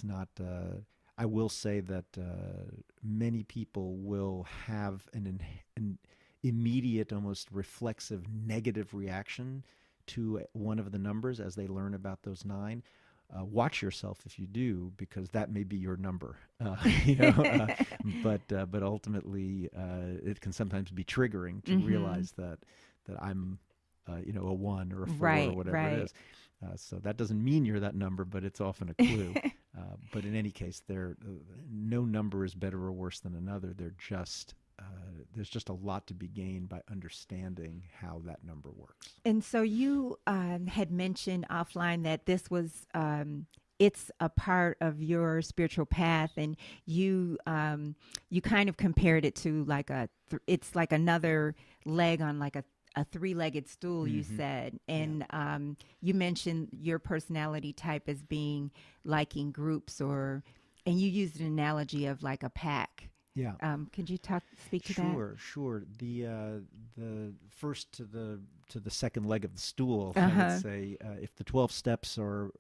not. I will say that many people will have an immediate, almost reflexive negative reaction to one of the numbers as they learn about those 9. Watch yourself if you do, because that may be your number. You know, but ultimately, it can sometimes be triggering to realize that I'm, a 1 or a 4 or Right, whatever it right. is. So that doesn't mean you're that number, but it's often a clue. But in any case, no number is better or worse than another. There's just a lot to be gained by understanding how that number works. And so you had mentioned offline that this was it's a part of your spiritual path, and you kind of compared it to like it's like another leg on like a three-legged stool. You said, and you mentioned your personality type as being liking groups, and you used an analogy of like a pack. Yeah. Could you speak to that? Sure. The first to the second leg of the stool, I would Uh-huh. say, if the 12 steps are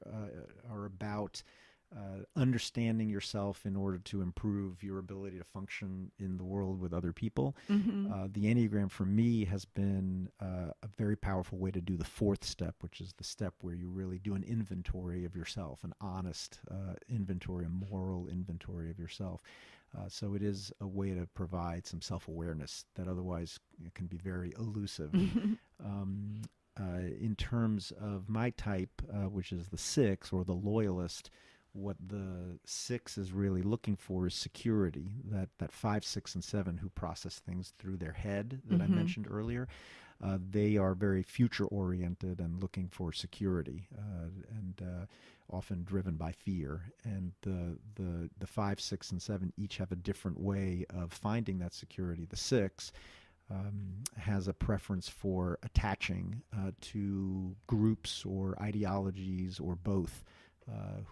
about understanding yourself in order to improve your ability to function in the world with other people, the Enneagram for me has been a very powerful way to do the fourth step, which is the step where you really do an inventory of yourself, an honest inventory, a moral inventory of yourself. So it is a way to provide some self-awareness that otherwise can be very elusive. In terms of my type, which is the 6 or the loyalist, what the 6 is really looking for is security. That 5, 6, and 7 who process things through their head that I mentioned earlier, they are very future-oriented and looking for security, and often driven by fear. And the 5, 6, and 7 each have a different way of finding that security. The 6 has a preference for attaching to groups or ideologies or both,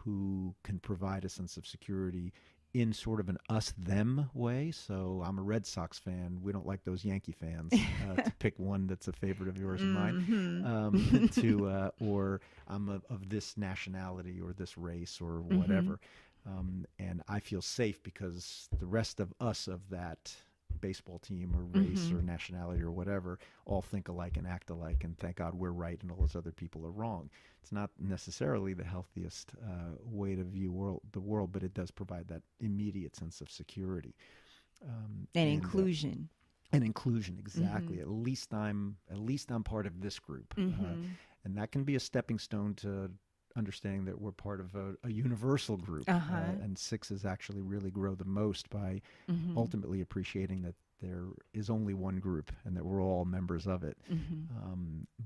who can provide a sense of security in sort of an us-them way. So I'm a Red Sox fan. We don't like those Yankee fans, to pick one that's a favorite of yours and mine. Or I'm of this nationality or this race or whatever. And I feel safe because the rest of us of that baseball team or race or nationality or whatever all think alike and act alike, and thank God we're right and all those other people are wrong. It's not necessarily the healthiest way to view the world, but it does provide that immediate sense of security, And inclusion. and inclusion. Exactly. At least I'm part of this group, and that can be a stepping stone to understanding that we're part of a universal group. And 6s actually really grow the most by ultimately appreciating that there is only one group and that we're all members of it.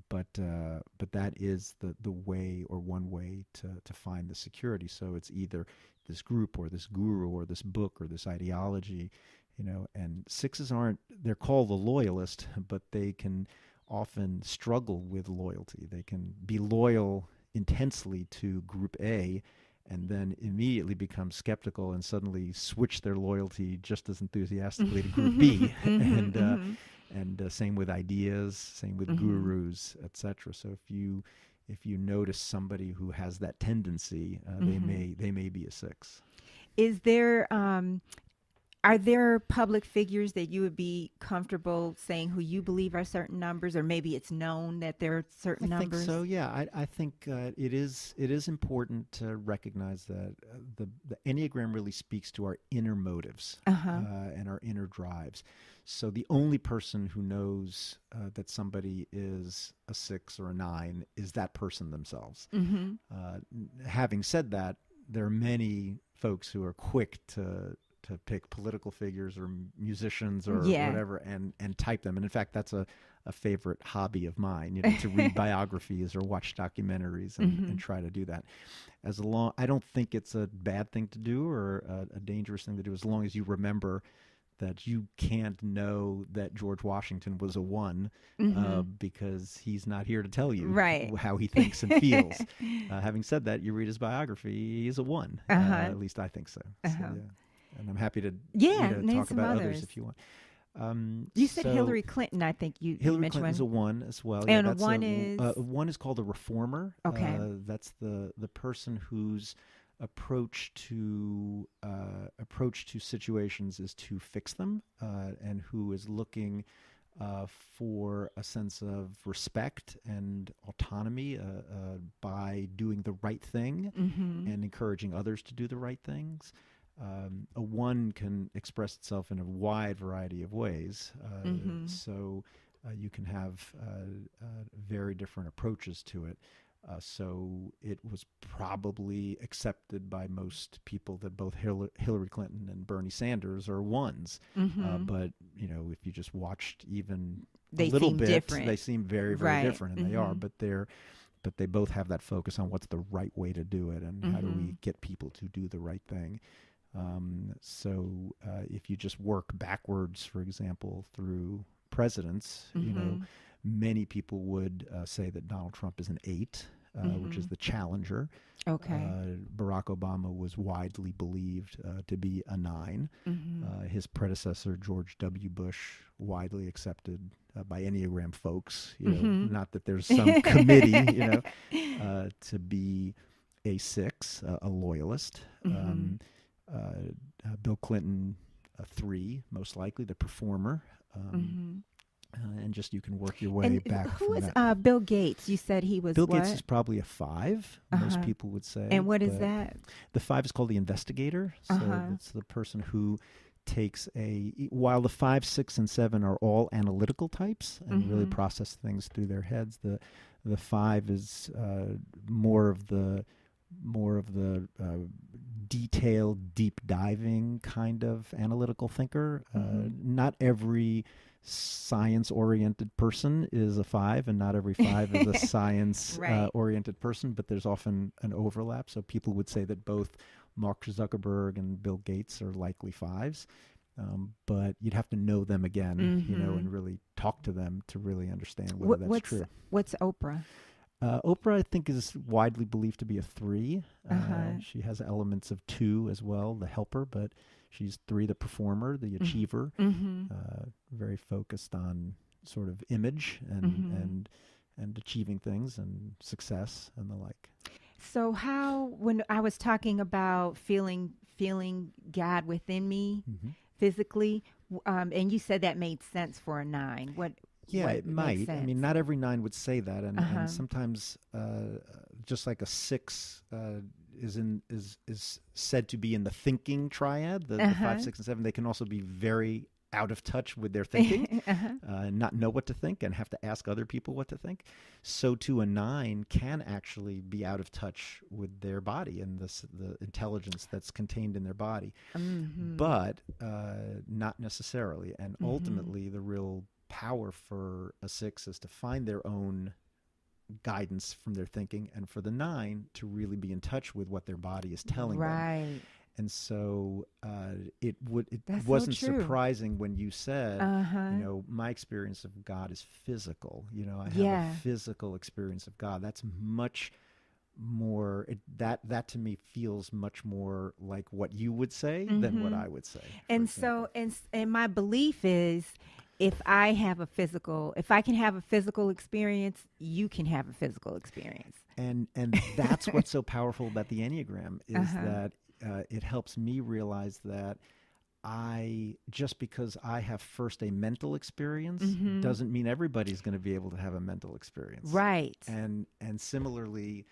But that is the way, or one way to find the security. So it's either this group or this guru or this book or this ideology, and 6s they're called the loyalist, but they can often struggle with loyalty. They can be loyal intensely to group A and then immediately become skeptical and suddenly switch their loyalty just as enthusiastically to group B. And same with ideas, same with gurus, etc. So if you notice somebody who has that tendency, they may be a 6. Is there are there public figures that you would be comfortable saying who you believe are certain numbers, or maybe it's known that there are certain numbers? I think so. Yeah, I think it is important to recognize that the Enneagram really speaks to our inner motives and our inner drives. So the only person who knows that somebody is a 6 or a 9 is that person themselves. Having said that, there are many folks who are quick to pick political figures or musicians or whatever and type them. And in fact, that's a favorite hobby of mine, to read biographies or watch documentaries and try to do that. I don't think it's a bad thing to do or a dangerous thing to do, as long as you remember that you can't know that George Washington was a 1 because he's not here to tell you how he thinks and feels. Having said that, you read his biography, he's a 1. At least I think so. So yeah. And I'm happy to talk about others if you want. You said Hillary Clinton. I think you Hillary mentioned Clinton's a 1 as well. And a 1 is? 1 is called a reformer. Okay. That's the person whose approach to situations is to fix them, and who is looking for a sense of respect and autonomy by doing the right thing and encouraging others to do the right things. A one can express itself in a wide variety of ways. So you can have very different approaches to it. So it was probably accepted by most people that both Hillary Clinton and Bernie Sanders are ones. But, if you just watched even They a little seem bit, different. they seem very, very Right. different, and they are. But they both have that focus on what's the right way to do it and how do we get people to do the right thing. So if you just work backwards, for example, through presidents, many people would say that Donald Trump is an 8, which is the challenger. Okay. Barack Obama was widely believed to be a 9. His predecessor, George W. Bush, widely accepted by Enneagram folks, not that there's some committee, to be a 6, a loyalist. Bill Clinton, a 3, most likely, the performer. And just you can work your way And back who from was that. Bill Gates? You said he was Bill what? Gates is probably a 5, most people would say. And what is but that? The 5 is called the investigator. So it's the person who takes while the 5, 6, and 7 are all analytical types and really process things through their heads, the 5 is more of the detailed, deep diving kind of analytical thinker. Not every science-oriented person is a 5, and not every 5 is a science Right. oriented person, but there's often an overlap. So people would say that both Mark Zuckerberg and Bill Gates are likely 5s. But you'd have to know them again, and really talk to them to really understand whether that's true. What's Oprah? Oprah, I think, is widely believed to be a 3. She has elements of 2 as well, the helper, but she's 3, the performer, the achiever, very focused on sort of image and achieving things and success and the like. So when I was talking about feeling God within me physically, and you said that made sense for a 9. Yeah, what it makes might. I sense? mean, not every 9 would say that, and sometimes, just like a 6 is said to be in the thinking triad, the 5, 6, and 7. They can also be very out of touch with their thinking, not know what to think, and have to ask other people what to think. So too, a 9 can actually be out of touch with their body and the intelligence that's contained in their body, but not necessarily. And ultimately, the real power for a 6 is to find their own guidance from their thinking, and for the 9 to really be in touch with what their body is telling them. Right. And so it That's wasn't so true. surprising when you said, my experience of God is physical. I have a physical experience of God. That's much more, that to me feels much more like what you would say than what I would say. And so, and my belief is, if I can have a physical experience, you can have a physical experience. And that's what's so powerful about the Enneagram is that it helps me realize that just because I have first a mental experience doesn't mean everybody's going to be able to have a mental experience. Right. And similarly,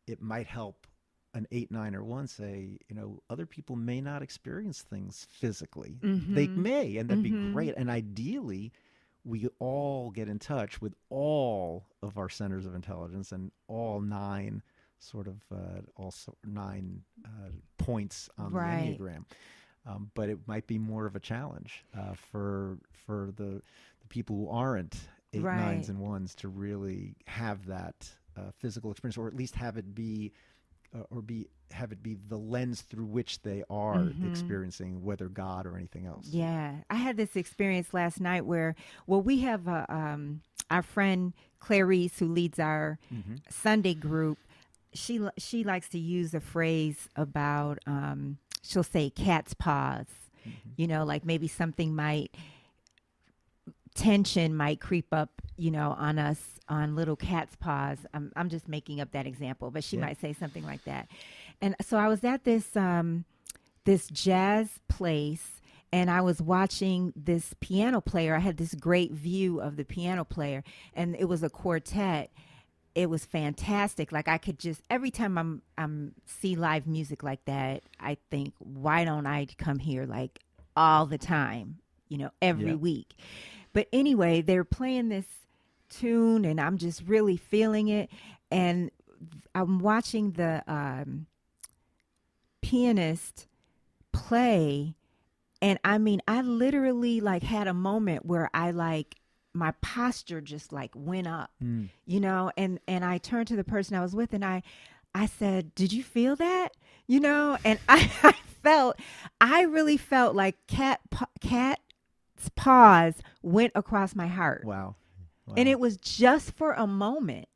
it might help an 8, 9, or 1 say, other people may not experience things physically. They may, and that'd be great. And ideally, we all get in touch with all of our centers of intelligence and all 9 points on the Enneagram. But it might be more of a challenge for the people who aren't 8, 9s, and 1s to really have that physical experience, or at least have it be the lens through which they are experiencing, whether God or anything else. Yeah, I had this experience last night where, we have our friend Clarice, who leads our Sunday group. She likes to use a phrase about, she'll say cat's paws, like maybe tension might creep up, on us on little cat's paws. I'm just making up that example, but she might say something like that. And so I was at this jazz place, and I was watching this piano player. I had this great view of the piano player, and it was a quartet. It was fantastic. Like I could just every time I'm see live music like that, I think, why don't I come here like all the time, every Yeah. week. But anyway, they're playing this tune and I'm just really feeling it. And I'm watching the pianist play. And I mean, I literally like had a moment where I like my posture just like went up, Mm. and I turned to the person I was with and I said, "Did you feel that?" And I really felt like cat's paws went across my heart. Wow. And Wow. it was just for a moment.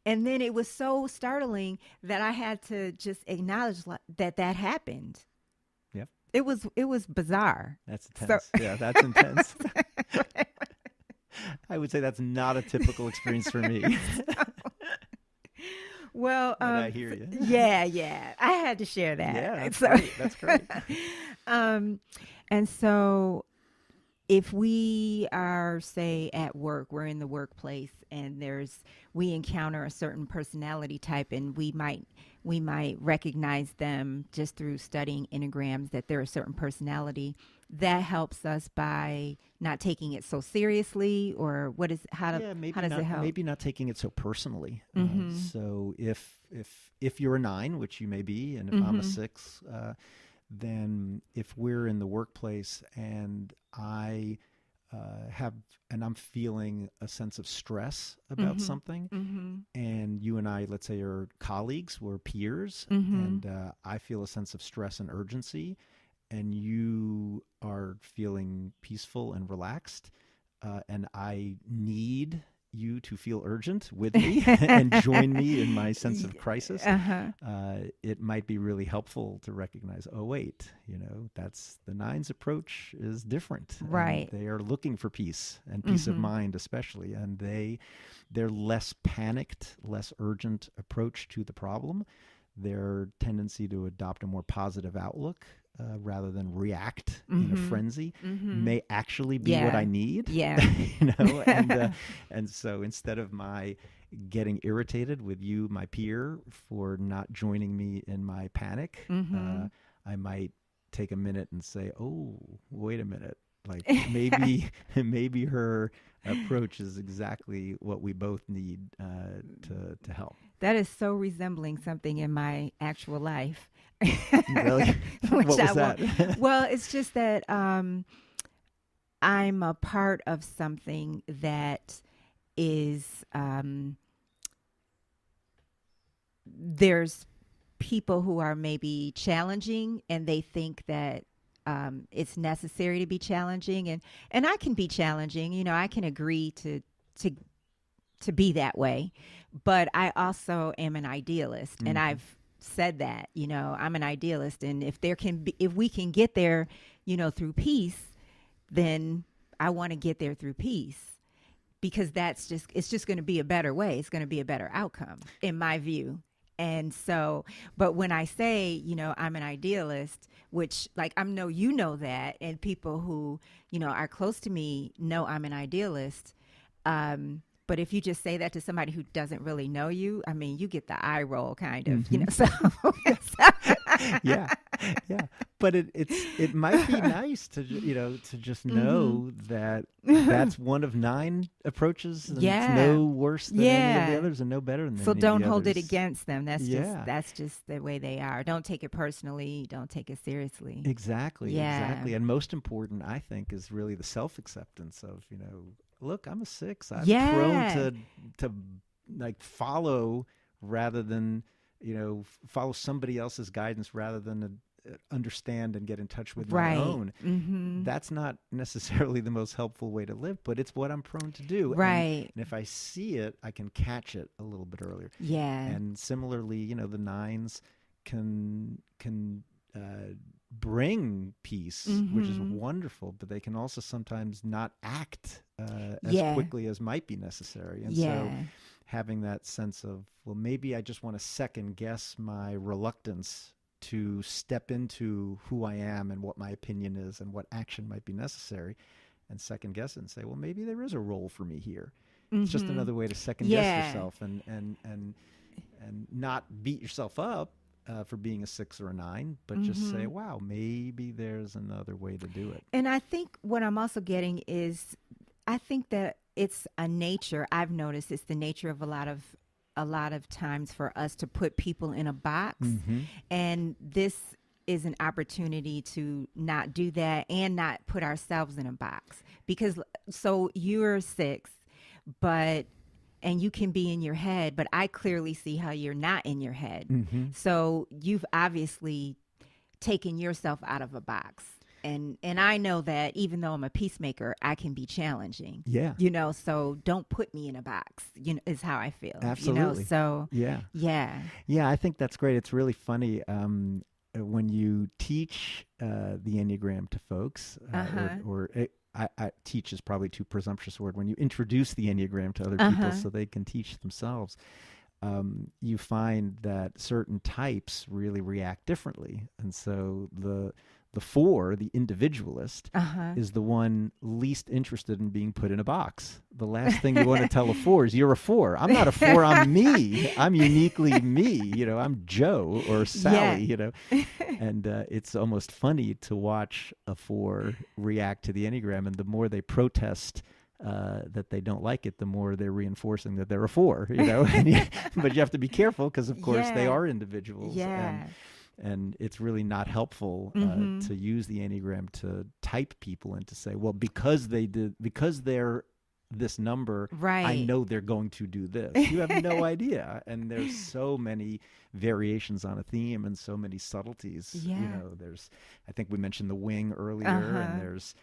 And then it was so startling that I had to just acknowledge that happened. Yep. It was bizarre. That's So intense. Yeah, that's intense. I would say that's not a typical experience for me. well, But I hear you. yeah, I had to share that. Yeah, that's So, great. That's great. um, and so if we are, say, at work, we're in the workplace, and we encounter a certain personality type, and we might recognize them just through studying enneagrams that they're a certain personality. That helps us by not taking it so seriously, or Yeah, how does it help? maybe not taking it so personally. Mm-hmm. So if you're a 9, which you may be, and if I'm a Mm-hmm. 6, then if we're in the workplace and I'm feeling a sense of stress about Mm-hmm. something, Mm-hmm. and you and I, let's say, are colleagues, we're peers, Mm-hmm. and I feel a sense of stress and urgency, and you are feeling peaceful and relaxed, and I need you to feel urgent with me and join me in my sense of crisis, Uh-huh. it might be really helpful to recognize, oh, wait, that's the 9's approach is different. Right. And they are looking for peace and peace of Mm-hmm. mind, especially. And their less panicked, less urgent approach to the problem, their tendency to adopt a more positive outlook rather than react in a Mm-hmm. frenzy Mm-hmm. may actually be what Yeah. I need. Yeah. And so instead of my getting irritated with you, my peer, for not joining me in my panic, Mm-hmm. I might take a minute and say, "Oh, wait a minute. Like maybe her approach is exactly what we both need to help." That is so resembling something in my actual life. Really? Which What I was won't. that? Well, it's just that I'm a part of something that is there's people who are maybe challenging and they think that it's necessary to be challenging, and I can be challenging. I can agree to to be that way, but I also am an idealist, and Mhm. I've said that. I'm an idealist, and if we can get there, through peace, then I want to get there through peace, because it's just going to be a better way. It's going to be a better outcome in my view. And so, but when I say, I'm an idealist, which like I know that, and people who, are close to me know I'm an idealist. But if you just say that to somebody who doesn't really know you, I mean, you get the eye roll kind of, Mhm. so. Yeah, yeah. But it might be nice to to just know that that's one of 9 approaches, and it's Yeah. no worse than any of the Yeah. others, and no better than So any don't of the hold it others. against them. Yeah. That's just the way they are. Don't take it personally. Don't take it seriously. Exactly, Yeah. exactly. And most important, I think, is really the self-acceptance of, look, I'm a 6. I'm Yeah. prone to like follow rather than, follow somebody else's guidance rather than understand and get in touch with my Right. own. Mm-hmm. That's not necessarily the most helpful way to live, but it's what I'm prone to do. Right. And if I see it, I can catch it a little bit earlier. Yeah. And similarly, the 9's can bring peace, which is Mhm. wonderful, but they can also sometimes not act as Yeah. quickly as might be necessary. And so Yeah. having that sense of, well, maybe I just want to second guess my reluctance to step into who I am and what my opinion is and what action might be necessary, and second guess it and say, well, maybe there is a role for me here. It's just another way to second guess yourself and not beat yourself up for being a 6 or a 9, but just say, wow, maybe there's another way to do it. And I think what I'm also getting is, I think that it's a nature. I've noticed it's the nature of a lot of times for us to put people in a box, and this is an opportunity to not do that and not put ourselves in a box. Because so you're 6, and you can be in your head, but I clearly see how you're not in your head. So you've obviously taken yourself out of a box. And I know that even though I'm a peacemaker, I can be challenging. Yeah. So don't put me in a box, is how I feel. Absolutely. So yeah. Yeah, I think that's great. It's really funny when you teach the Enneagram to folks, I teach is probably too presumptuous a word. When you introduce the Enneagram to other people so they can teach themselves, you find that certain types really react differently. And so the 4, the individualist, is the one least interested in being put in a box. The last thing you want to tell a 4 is, you're a 4. I'm not a 4. I'm me. I'm uniquely me. I'm Joe or Sally, And it's almost funny to watch a 4 react to the Enneagram. And the more they protest that they don't like it, the more they're reinforcing that they're a 4, But you have to be careful because, of course, they are individuals. Yeah. And it's really not helpful to use the Enneagram to type people and to say, well, because they're this number, I know they're going to do this. You have no idea. And there's so many variations on a theme and so many subtleties. Yeah. I think we mentioned the wing earlier, and there's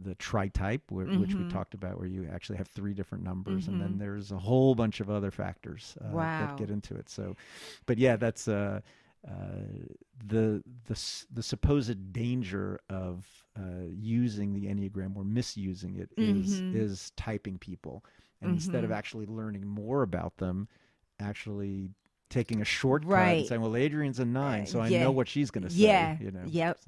the tri-type, which we talked about, where you actually have 3 different numbers, and then there's a whole bunch of other factors that get into it. So, but yeah, that's the supposed danger of using the Enneagram or misusing it is typing people, and instead of actually learning more about them, actually taking a shortcut and saying, well, Adrian's a 9, so I know what she's going to say. Yep.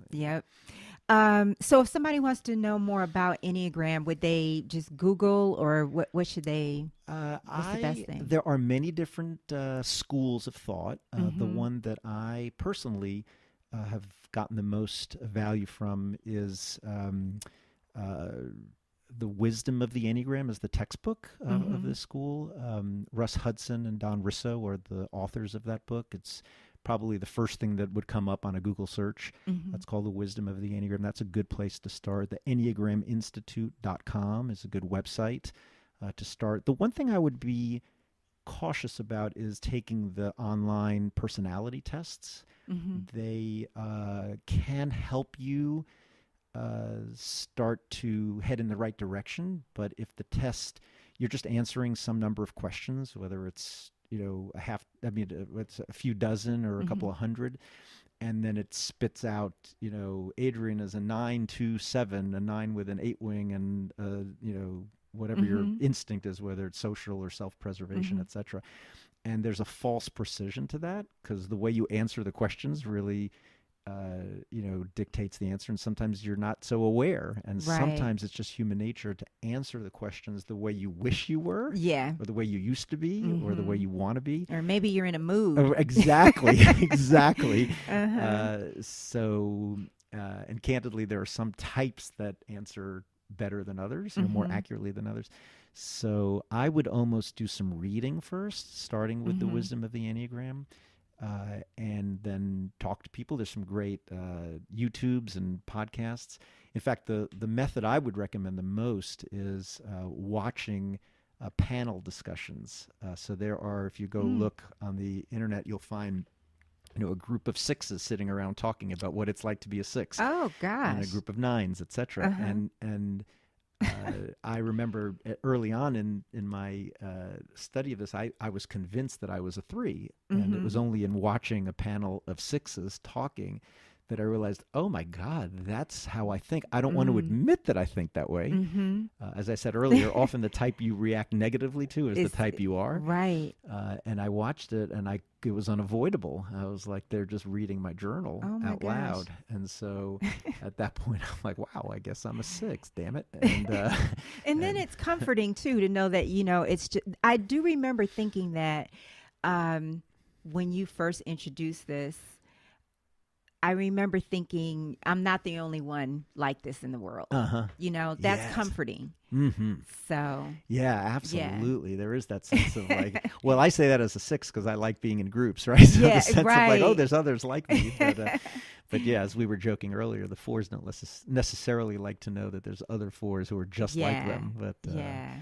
So if somebody wants to know more about Enneagram, would they just Google, or what should they, what's the best thing? There are many different schools of thought. The one that I personally have gotten the most value from is The Wisdom of the Enneagram is the textbook of this school. Russ Hudson and Don Risso are the authors of that book. It's probably the first thing that would come up on a Google search. That's called The Wisdom of the Enneagram. That's a good place to start. The EnneagramInstitute.com is a good website to start. The one thing I would be cautious about is taking the online personality tests. They can help you start to head in the right direction, but if the test, you're just answering some number of questions, whether it's it's a few dozen or a couple of hundred, and then it spits out, Adrian is a 9-2-7, a 9 with an 8 wing, and whatever your instinct is, whether it's social or self-preservation, etc. And there's a false precision to that, because the way you answer the questions really dictates the answer, and sometimes you're not so aware, and sometimes it's just human nature to answer the questions the way you wish you were, or the way you used to be, or the way you want to be, or maybe you're in a mood. Exactly. So and candidly, there are some types that answer better than others, or more accurately than others. So I would almost do some reading first, starting with The Wisdom of the Enneagram. And then talk to people. There's some great YouTubes and podcasts. In fact, the method I would recommend the most is watching panel discussions. So there are, if you go look on the internet, you'll find a group of 6s sitting around talking about what it's like to be a 6. Oh gosh. And a group of 9s, etc. And I remember early on in my study of this, I was convinced that I was a 3, and it was only in watching a panel of 6s talking that I realized, oh my God, that's how I think. I don't want to Mm. admit that I think that way. Mm-hmm. As I said earlier, often the type you react negatively to is the It's type you are. right. And I watched it, and it was unavoidable. I was like, they're just reading my journal Oh my out gosh. loud. And so at that point, I'm like, wow, I guess I'm a six, damn it. And, And then and it's comforting too to know that, it's just, I do remember thinking that um, when you first introduced this, I remember thinking, I'm not the only one like this in the world. uh-huh. That's Yes. comforting. Mm-hmm. So, Yeah, yeah. absolutely. There is that sense of like, well, I say that as a six because I like being in groups, right? So the Yeah, sense of like, oh, right. there's others like me. But yeah, as we were joking earlier, the fours don't necessarily like to know that there's other fours who are just like Yeah. them. But Yeah.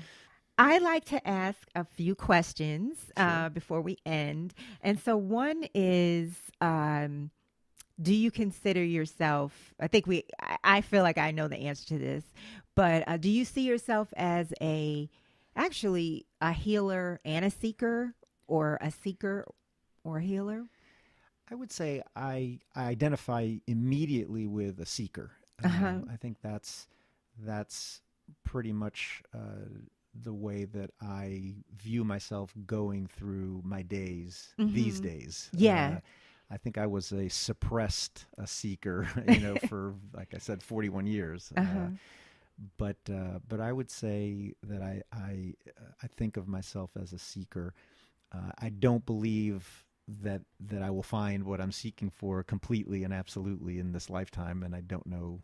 I like to ask a few questions sure. before we end. And so one is, do you consider yourself, I feel like I know the answer to this, but do you see yourself as actually a healer and a seeker, or a seeker or a healer? I would say I identify immediately with a seeker. Uh-huh. I think that's pretty much the way that I view myself going through my days these Mm-hmm. days. Yeah. I think I was a suppressed seeker, for like I said, 41 years. Uh-huh. But I would say that I think of myself as a seeker. I don't believe that I will find what I'm seeking for completely and absolutely in this lifetime, and I don't know,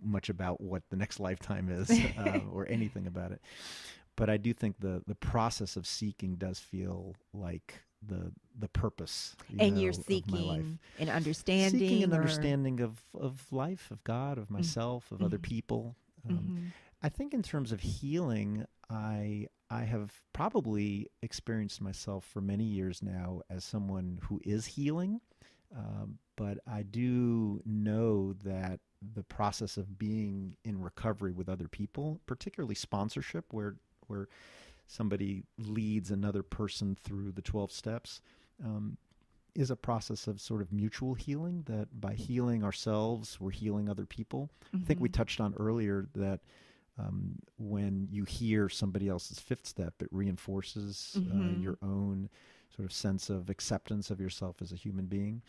much about what the next lifetime is or anything about it. But I do think the process of seeking does feel like the purpose, And you're of my life. seeking an Seeking understanding an or. understanding of life, of God, of myself, of other people. Mm-hmm. I think in terms of healing, I have probably experienced myself for many years now as someone who is healing, but I do know that the process of being in recovery with other people, particularly sponsorship, where somebody leads another person through the 12 steps, is a process of sort of mutual healing, that by healing ourselves, we're healing other people. I think we Mm-hmm. touched on earlier that when you hear somebody else's fifth step, it reinforces Mm-hmm. your own sort of sense of acceptance of yourself as a human being.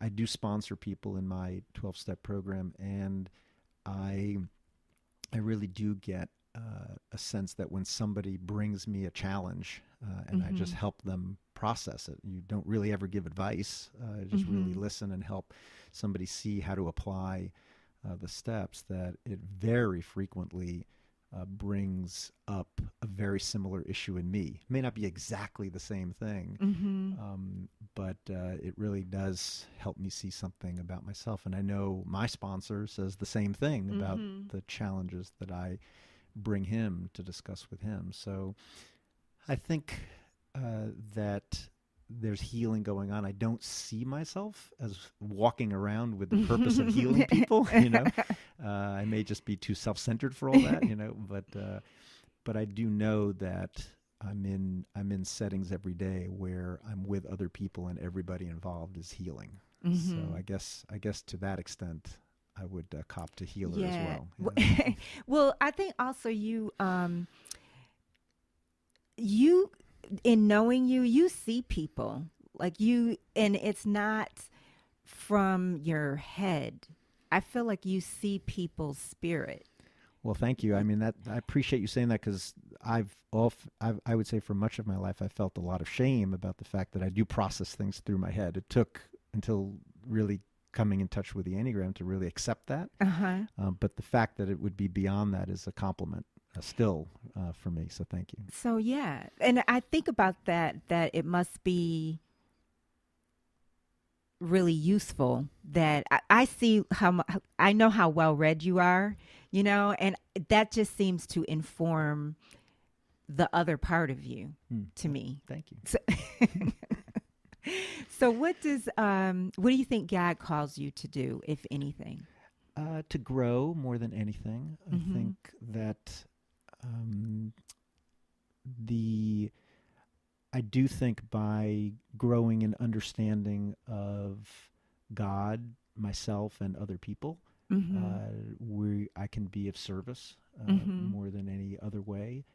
I do sponsor people in my 12-step program, and I really do get a sense that when somebody brings me a challenge and I just Mm-hmm. help them process it, you don't really ever give advice, just really Mm-hmm. listen and help somebody see how to apply the steps, that it very frequently brings up a very similar issue in me. It may not be exactly the same thing, Mm-hmm. but it really does help me see something about myself. And I know my sponsor says the same thing about Mm-hmm. the challenges that I bring him to discuss with him. So I think that there's healing going on. I don't see myself as walking around with the purpose of healing people. I may just be too self-centered for all that. But I do know that I'm in settings every day where I'm with other people and everybody involved is healing. So Mm-hmm. I guess to that extent, I would cop to healer as Yeah. well. Yeah. Well, I think also you in knowing you see people like you, and it's not from your head. I feel like you see people's spirit. Well, thank you. I mean, that I appreciate you saying that, because I would say for much of my life I felt a lot of shame about the fact that I do process things through my head. It took until really coming in touch with the Enneagram to really accept that. Uh-huh. But the fact that it would be beyond that is a compliment still for me. So thank you. So yeah, and I think about that it must be really useful that I see I know how well read you are, and that just seems to inform the other part of you to me. Thank you. So, so what do you think God calls you to do, if anything? To grow more than anything. I Mm-hmm. think that the I do think by growing an understanding of God myself and other people. I can be of service more than any other way.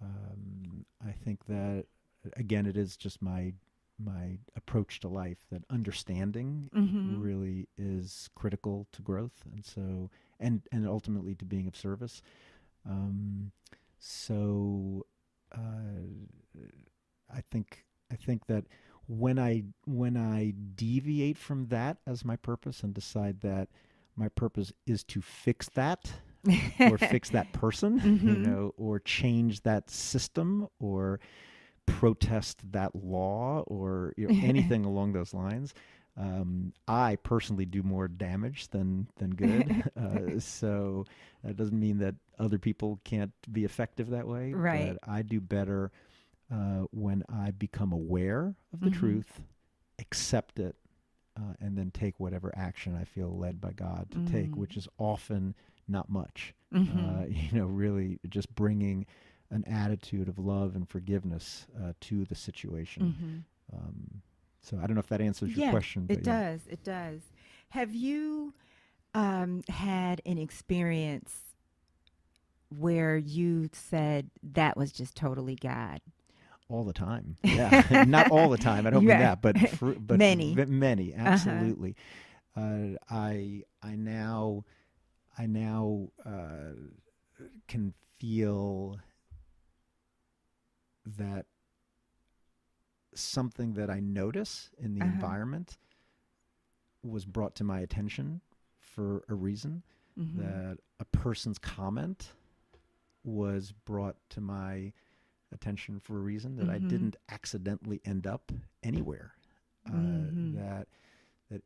I think that, again, it is just my approach to life, that understanding really is critical to growth, and so and ultimately to being of service. So I think that when I deviate from that as my purpose and decide that my purpose is to fix that or fix that person, or change that system or protest that law or anything along those lines, I personally do more damage than good. So that doesn't mean that other people can't be effective that way. Right. But I do better when I become aware of the truth, accept it, and then take whatever action I feel led by God to take, which is often not much. Really just bringing an attitude of love and forgiveness to the situation. So I don't know if that answers your question. It does. It does. Have you had an experience where you said that was just totally God? All the time. Yeah. Not all the time. I don't mean that, but many. Many. Absolutely. I now can feel that something that I notice in the environment was brought to my attention for a reason, that a person's comment was brought to my attention for a reason, that I didn't accidentally end up anywhere, that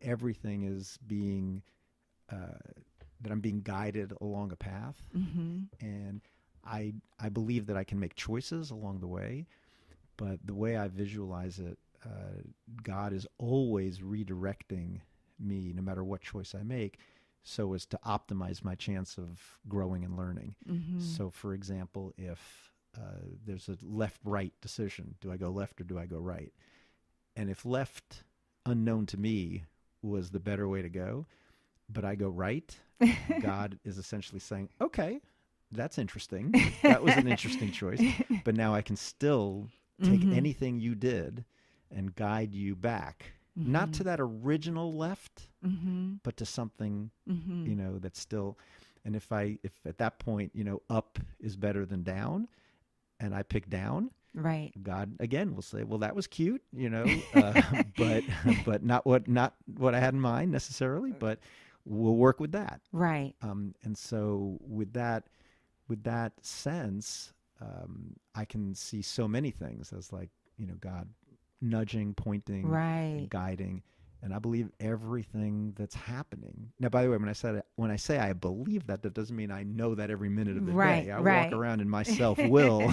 everything is being, that I'm being guided along a path, and I believe that I can make choices along the way, but the way I visualize it, God is always redirecting me, no matter what choice I make, so as to optimize my chance of growing and learning. So, for example, if there's a left-right decision, do I go left or do I go right? And if left, unknown to me, was the better way to go, but I go right, God is essentially saying, okay, that's interesting. That was an interesting choice. But now I can still take anything you did and guide you back, not to that original left, but to something, that's still. And if at that point, up is better than down, and I pick down, right, God again will say, well, that was cute, but not what I had in mind necessarily, but we'll work with that. Right. And so with that sense, I can see so many things as like, God nudging, pointing, right, guiding. And I believe everything that's happening. Now, by the way, when I say I believe that, that doesn't mean I know that every minute of the day. I walk around in my self-will,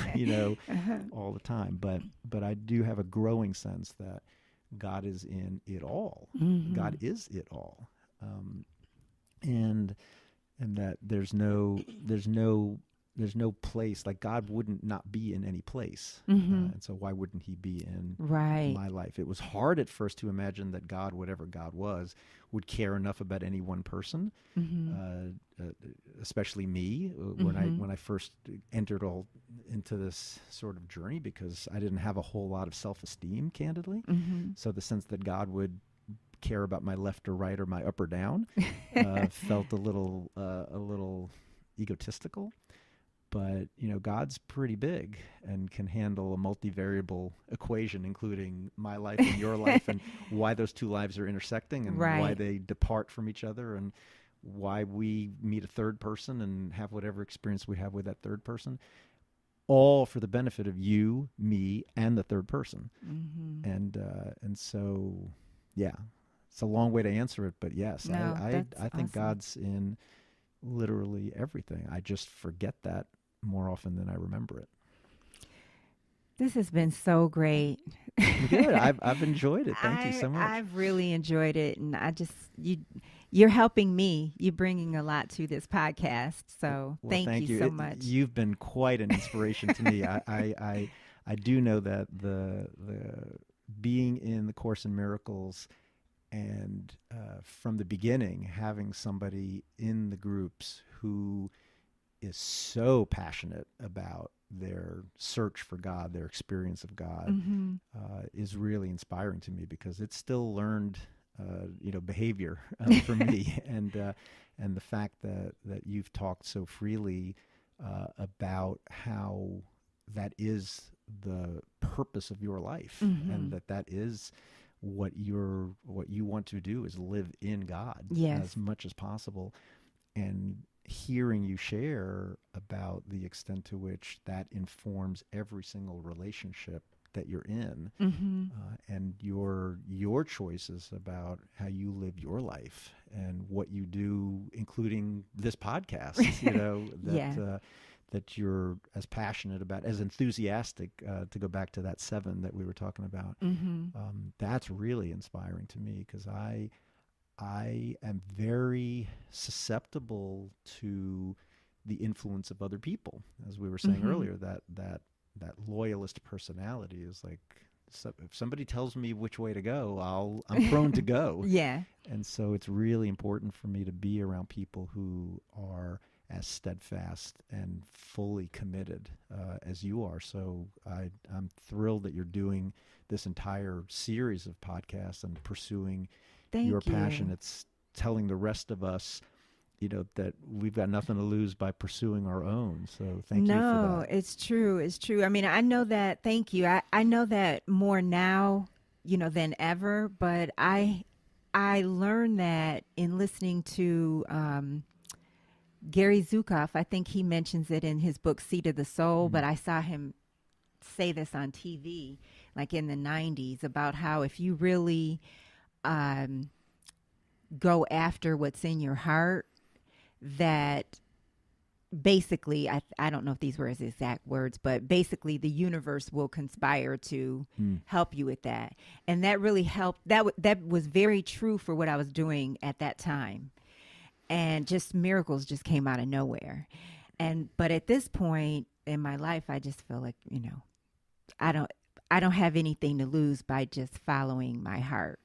all the time. But I do have a growing sense that God is in it all. God is it all. And that there's no place, like God wouldn't not be in any place. And so why wouldn't he be in my life? It was hard at first to imagine that God, whatever God was, would care enough about any one person, especially me, when I first entered into this sort of journey, because I didn't have a whole lot of self-esteem, candidly. So the sense that God would care about my left or right or my up or down felt a little egotistical. But, God's pretty big and can handle a multivariable equation, including my life and your life, and why those two lives are intersecting, and why they depart from each other, and why we meet a third person and have whatever experience we have with that third person, all for the benefit of you, me, and the third person. And so, yeah, it's a long way to answer it, but yes, I think awesome. God's in literally everything. I just forget that more often than I remember it. This has been so great. Good. I've enjoyed it. Thank you so much. I've really enjoyed it, and you're helping me. You're bringing a lot to this podcast, so thank you so much. You've been quite an inspiration to me. I do know that the being in the Course in Miracles And from the beginning, having somebody in the groups who is so passionate about their search for God, their experience of God, is really inspiring to me, because it's still learned, behavior for me. And the fact that you've talked so freely about how that is the purpose of your life, and that is what you want to do, is live in God as much as possible. And hearing you share about the extent to which that informs every single relationship that you're in, and your choices about how you live your life and what you do, including this podcast, that you're as passionate about, as enthusiastic, to go back to that 7 that we were talking about. That's really inspiring to me, because I am very susceptible to the influence of other people. As we were saying earlier, that loyalist personality is like, if somebody tells me which way to go, I'm prone to go. Yeah. And so it's really important for me to be around people who are as steadfast and fully committed as you are. So I'm thrilled that you're doing this entire series of podcasts and pursuing your passion. It's telling the rest of us, that we've got nothing to lose by pursuing our own. So thank you for that. No, it's true. It's true. I mean, I know that. Thank you. I know that more now, than ever. But I learned that in listening to Gary Zukav. I think he mentions it in his book Seat of the Soul. But I saw him say this on TV, like in the 90s, about how if you really go after what's in your heart, that basically, I don't know if these were his exact words, but basically the universe will conspire to help you with that. And that really helped. That was very true for what I was doing at that time. And just miracles just came out of nowhere. But at this point in my life, I just feel like, I don't have anything to lose by just following my heart.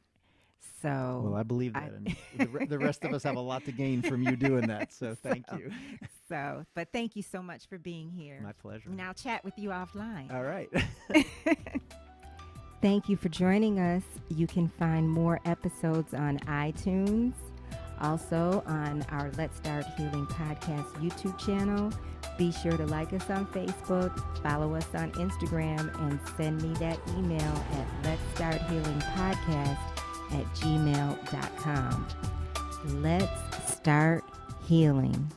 So, well, I believe that, and the rest of us have a lot to gain from you doing that. So thank you. But thank you so much for being here. My pleasure. And I'll chat with you offline. All right. Thank you for joining us. You can find more episodes on iTunes, also on our Let's Start Healing podcast YouTube channel. Be sure to like us on Facebook, follow us on Instagram, and send me that email at letstarthealingpodcast@gmail.com. Let's start healing.